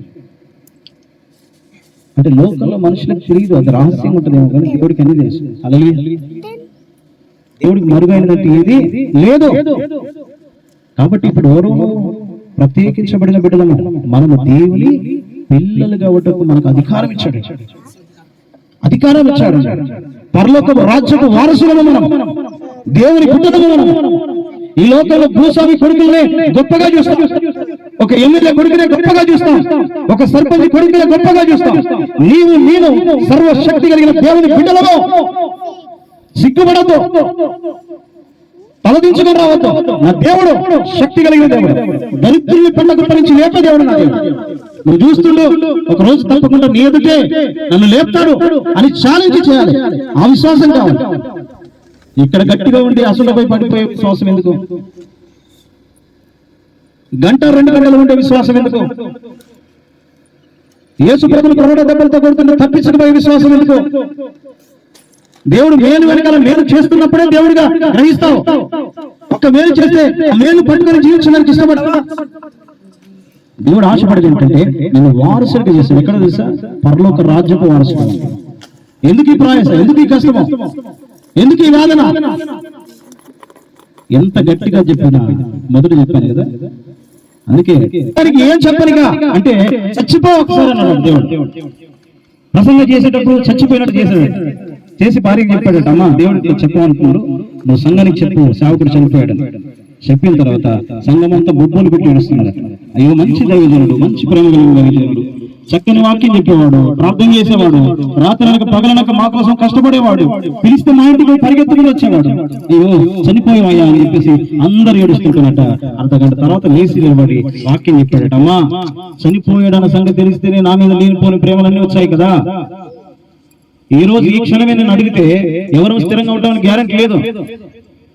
అంటే లోకంలో మనుషులకు తెలియదు, అది రహస్యం ఉంటుందేమో, కానీ దేవుడికి అన్ని తెలుసు. అలాగే దేవుడికి మరుగైనదంటే ఏది లేదు. కాబట్టి ఇప్పుడు ఎవరు ప్రత్యేకించబడిన బిడ్డలము, మనము దేవుని పిల్లలుగా ఉండటకు మనకు అధికారం ఇచ్చాడు. అధికారం ఇచ్చాడు. పరలోక రాజ్యపు వారసులము మనం, దేవుని బిడ్డలము మనం. ఈ లోకంలో భూస్వామి కొడుకులనే గొప్పగా చూస్తాం, ఒక ఎమ్మెల్యే కొడుకునే గొప్పగా చూస్తాం, ఒక సర్పంచ్ కొడుకునే గొప్పగా చూస్తాం. నీవు నేను సర్వశక్తి కలిగిన దేవుని బిడ్డలము. సిగ్గుపడద్దు, తలదించుకొని రావద్దు. నా దేవుడు శక్తి కలిగిన దేవుడు, దరిద్రుని పండగ నుంచి లేప దేవుడు. నా దేవుడు నువ్వు చూస్తుండు, ఒక రోజు తప్పకుండా నీ ఎదుటే నన్ను లేపుతాడు అని ఛాలెంజ్ చేయాలి. ఆ విశ్వాసం కావాలి. ఇక్కడ గట్టిగా ఉండి అసలుపై పడిపోయే విశ్వాసం ఎందుకు? గంట 2 గంటలు ఉండే విశ్వాసం ఎందుకు? యేసు ప్రభువును ప్రవడ దెబ్బలతో కొడుతుంటే తప్పించకపోయే విశ్వాసం ఎందుకు? దేవుడు మేలు వెనకాల మేలు చేస్తున్నప్పుడే దేవుడిగా గ్రహిస్తావు. ఒక్క మేలు చేస్తే ఆ మేలు పట్టుకొని జీవించడానికి ఇష్టపడతా. దేవుడు ఆశపడేది ఏంటంటే నిన్ను వారసుడిగా చేస్తాడు. ఎక్కడ తెలుసా? పరలోక రాజ్యపు వారసుడు. ఎందుకు ఈ ప్రయాస? ఎందుకు ఈ కష్టమో? ఎందుకు ఈ వేదన? ఎంత గట్టిగా చెప్పినా మొదట చెప్పాను కదా. అందుకే దానికి ఏం చెప్పనిగా అంటే చచ్చిపో ఒకసారి అన్నాడు దేవుడు. ప్రసంగం చేసేటప్పుడు చచ్చిపోయినట్టు చేశాడు. చేసి భార్యకి చెప్పాడట, అమ్మా దేవుడికి చెప్పాలనుకున్నాడు, నువ్వు సంఘానికి చెప్పు సేవకుడు చనిపోయాడు. చెప్పిన తర్వాత సంఘం అంతా బొబ్బులు పెట్టి ఏడుస్తున్నాడు. అయ్యో మంచి దైవజనుడు, మంచి ప్రేమ కలిగిన దైవజనుడు, చక్కని వాక్యం చెప్పేవాడు, ప్రార్థన చేసేవాడు, రాత్రి పగలనక మా కోసం కష్టపడేవాడు, పిలిస్తే మా ఇంటికి పరిగెత్తుకుని వచ్చేవాడు. అయ్యో చనిపోయావయ్యా అని చెప్పేసి అందరు ఏడుస్తుంటున్నట. అర్ధగంట తర్వాత లేచి నిలబడి వాక్యం చెప్పాడట, అమ్మా చనిపోయాడన్న సంగతి తెలిస్తేనే నా మీద లేనిపోని ప్రేమలన్నీ వచ్చాయి కదా. ఈ రోజు ఈ క్షణమే నేను అడిగితే ఎవరు స్థిరంగా ఉంటామని గ్యారంటీ లేదు.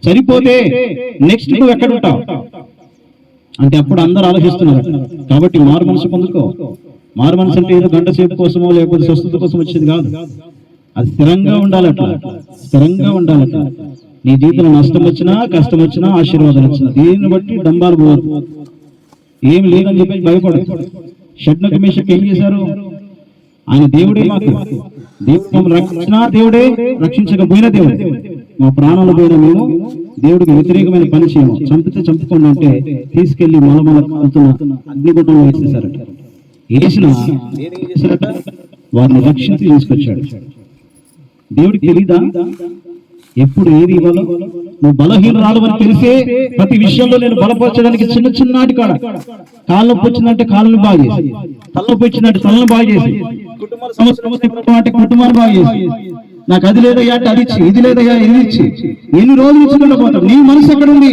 చనిపోతే నెక్స్ట్ నువ్వు ఎక్కడ ఉంటావు అంటే అప్పుడు అందరూ ఆలోచిస్తున్నారు. కాబట్టి మారు మనసు పొందుకో. మారు మనసు అంటే ఏదో గంట సేపు కోసమో లేకపోతే స్వస్థత కోసం వచ్చేది కాదు. అది స్థిరంగా ఉండాలట, స్థిరంగా ఉండాలట. నీ జీవితంలో నష్టం వచ్చినా, కష్టం వచ్చినా, ఆశీర్వాదాలు వచ్చినా దీన్ని బట్టి డంబాలు పోదు. ఏం లేదని చెప్పి భయపడదు. షడ్నక మేషకు ఏం చేశారు? ఆయన దేవుడే, మాకు దేవుడు రక్షణ, దేవుడే రక్షించకపోయినా దేవుడే. మా ప్రాణాలు పోయిన మేము దేవుడికి వ్యతిరేకమైన పని చేయము. చంపితే చంపుకోండి అంటే తీసుకెళ్లి మలమల కాలుతున్న అగ్నిగుండంలో వేసేసారట. వేసిన వారిని రక్షించి తీసుకొచ్చాడు. దేవుడికి తెలీదా ఎప్పుడు ఏది ఇవ్వాలో? నువ్వు బలహీనరాలు అని తెలిసే ప్రతి విషయంలో నేను బలపరచడానికి చిన్న చిన్నటి కాడ కాళ్ళ నొప్పి వచ్చిందంటే కాళ్ళని బాగా చేసి, తలనొప్పి వచ్చిందంటే తలను బాగా చేసి, కుటుంబ సమస్య అంటే కుటుంబాన్ని బాగా చేసి, నాకు అది లేదయ్యా అంటే అది ఇచ్చి, ఇది లేదయ్యా ఇది ఇచ్చి, ఎన్ని రోజులు ఇచ్చుకుంటూ పోతావు? నీ మనసు ఎక్కడ ఉంది?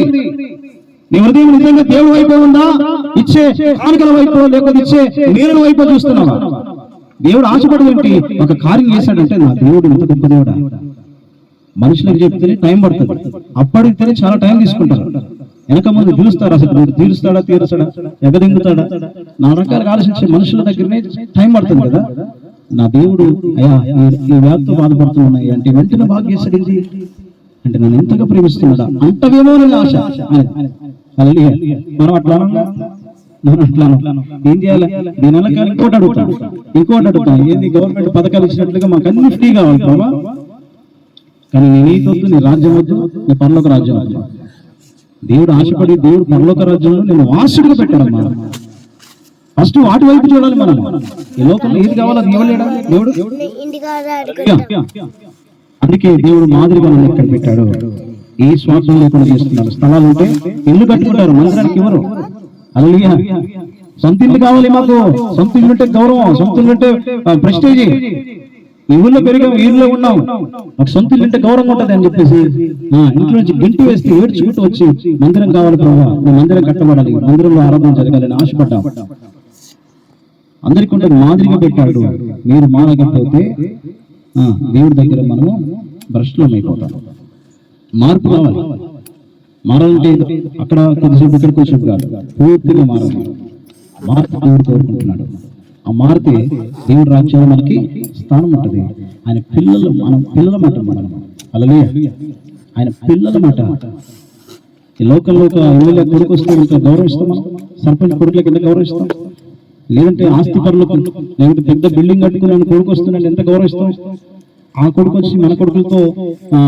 నీ హృదయం నిజంగా దేవుడి వైపు ఉందా? ఇచ్చే కానుకల వైపు, లేకపోతే ఇచ్చే మేలుల వైపు చూస్తున్నావా? దేవుడు ఆశపడి ఏంటి? ఒక కార్యం చేశాడంటే నా దేవుడు ఇంత గొప్ప దేవుడా. మనుషులకు చెప్తేనే టైం పడుతుంది, అప్పటికితేనే చాలా టైం తీసుకుంటారు. వెనక ముందు పిలుస్తారు, అసలు తీరుస్తాడా తీరుస్తాడా ఎగదింగుతాడా నా రకాలుగా ఆలోచించే మనుషుల దగ్గరనే టైం పడుతుంది కదా. నా దేవుడు అయ్యా ఈ వ్యాధితో బాధపడుతున్నాయి అంటే వెంటనే బాగా చేసాడింది అంటే నన్ను ఎంతగా ప్రేమిస్తున్నాడా అంతవేమో నేను ఆశ. మనం అట్లా ఏం చేయాలి? దీని వల్ల ఇంకోటి అడుగుతాను ఏంది? గవర్నమెంట్ పథకాలు ఇచ్చినట్లుగా మాకు అన్ని ఫ్రీ కావాలి బాబా, కానీ నీ నీతి వద్దు, నీ రాజ్యం వద్దు, నీ పరలోక రాజ్యం వద్దు. దేవుడు ఆశపడి దేవుడు పరలోక రాజ్యంలో నేను వాసుడిగా పెట్టాడమ్మా. ఫస్ట్ వాటి వైపు చూడాలి మనం. ఈ లోకంలో ఏది కావాలో అది ఇవ్వలేడా దేవుడు? అందుకే దేవుడు మాదిరిగా నన్ను ఎక్కడ పెట్టాడు. ఏ స్వార్థం లేకుండా చేస్తున్నారు. స్థలాలు ఉంటే ఇల్లు కట్టుకుంటారు, మందిరానికి ఇవ్వరు. హల్లెలూయా. సొంత ఇల్లు కావాలి మాకు. సొంత ఇల్లు ఉంటే గౌరవం, సొంత ఇల్లు ఉంటే ప్రెస్టేజ్. ఈ ఊళ్ళో పెరిగాం, ఈ ఊళ్ళో ఉన్నాం, ఒక సొంత ఇల్లు అంటే గౌరవం ఉంటుంది అని చెప్పేసి ఇంట్లో నుంచి గంటి వేస్తే ఏడ్చుకుంటూ వచ్చి మందిరం కావాలి ప్రభావ, నువ్వు మందిరం కట్టబడాలి, మందిరంలో ఆరాధన జరగాలని ఆశపడ్డాం. అందరికీ ఉంటుంది, మాదిరిగా పెట్టాడు. మీరు మారకపోతే దేవుడి దగ్గర మనము భ్రష్టులం అయిపోతాం. మార్పు కావాలి. మారాలంటే అక్కడ కొద్దిసేపు ఇక్కడికి వచ్చేది కాదు, పూర్తిగా మారాలి. మార్పు దేవుడు కోరుకుంటున్నాడు. ఆ మారితే దేవుడి రాజ్యంలో మనకి స్థానం ఉంటుంది. ఆయన పిల్లలు, మనం పిల్లల మాట మనం హల్లెలూయా. ఆయన పిల్లల మాట. ఈ లోకంలో ఒక ఎమ్మెల్యే కొడుకు వస్తే ఇంకా గౌరవిస్తాం, మనం సర్పంచ్ కొడుకులకి ఎంత గౌరవిస్తాం? లేదంటే ఆస్తి పరులకు, లేదంటే పెద్ద బిల్డింగ్ కట్టుకుని కొడుకు వస్తున్నాడు ఎంత గౌరవిస్తాం? ఆ కొడుకు వచ్చి మన కొడుకులతో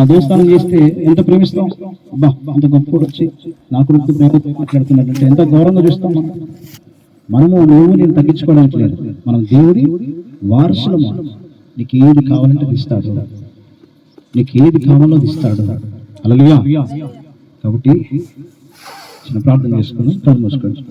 దోస్తానం చేస్తే ఎంత ప్రేమిస్తాం? అబ్బా అంత గొప్ప కొడుకు వచ్చి నా కొడుకు ప్రేమతో మాట్లాడుతున్నాడంటే ఎంత గౌరవంగా చూస్తాం. మనము నువ్వు నేను తగ్గించుకోవడానికి లేదు, మనం దేవుడి వారసులము. నీకు ఏది కావాలంటే అది ఇస్తాడు, నీకు ఏది కావాలో అది ఇస్తాడు. హల్లెలూయా. కాబట్టి చిన్న ప్రార్థన చేసుకుని కళ్ళు మూసుకోండి.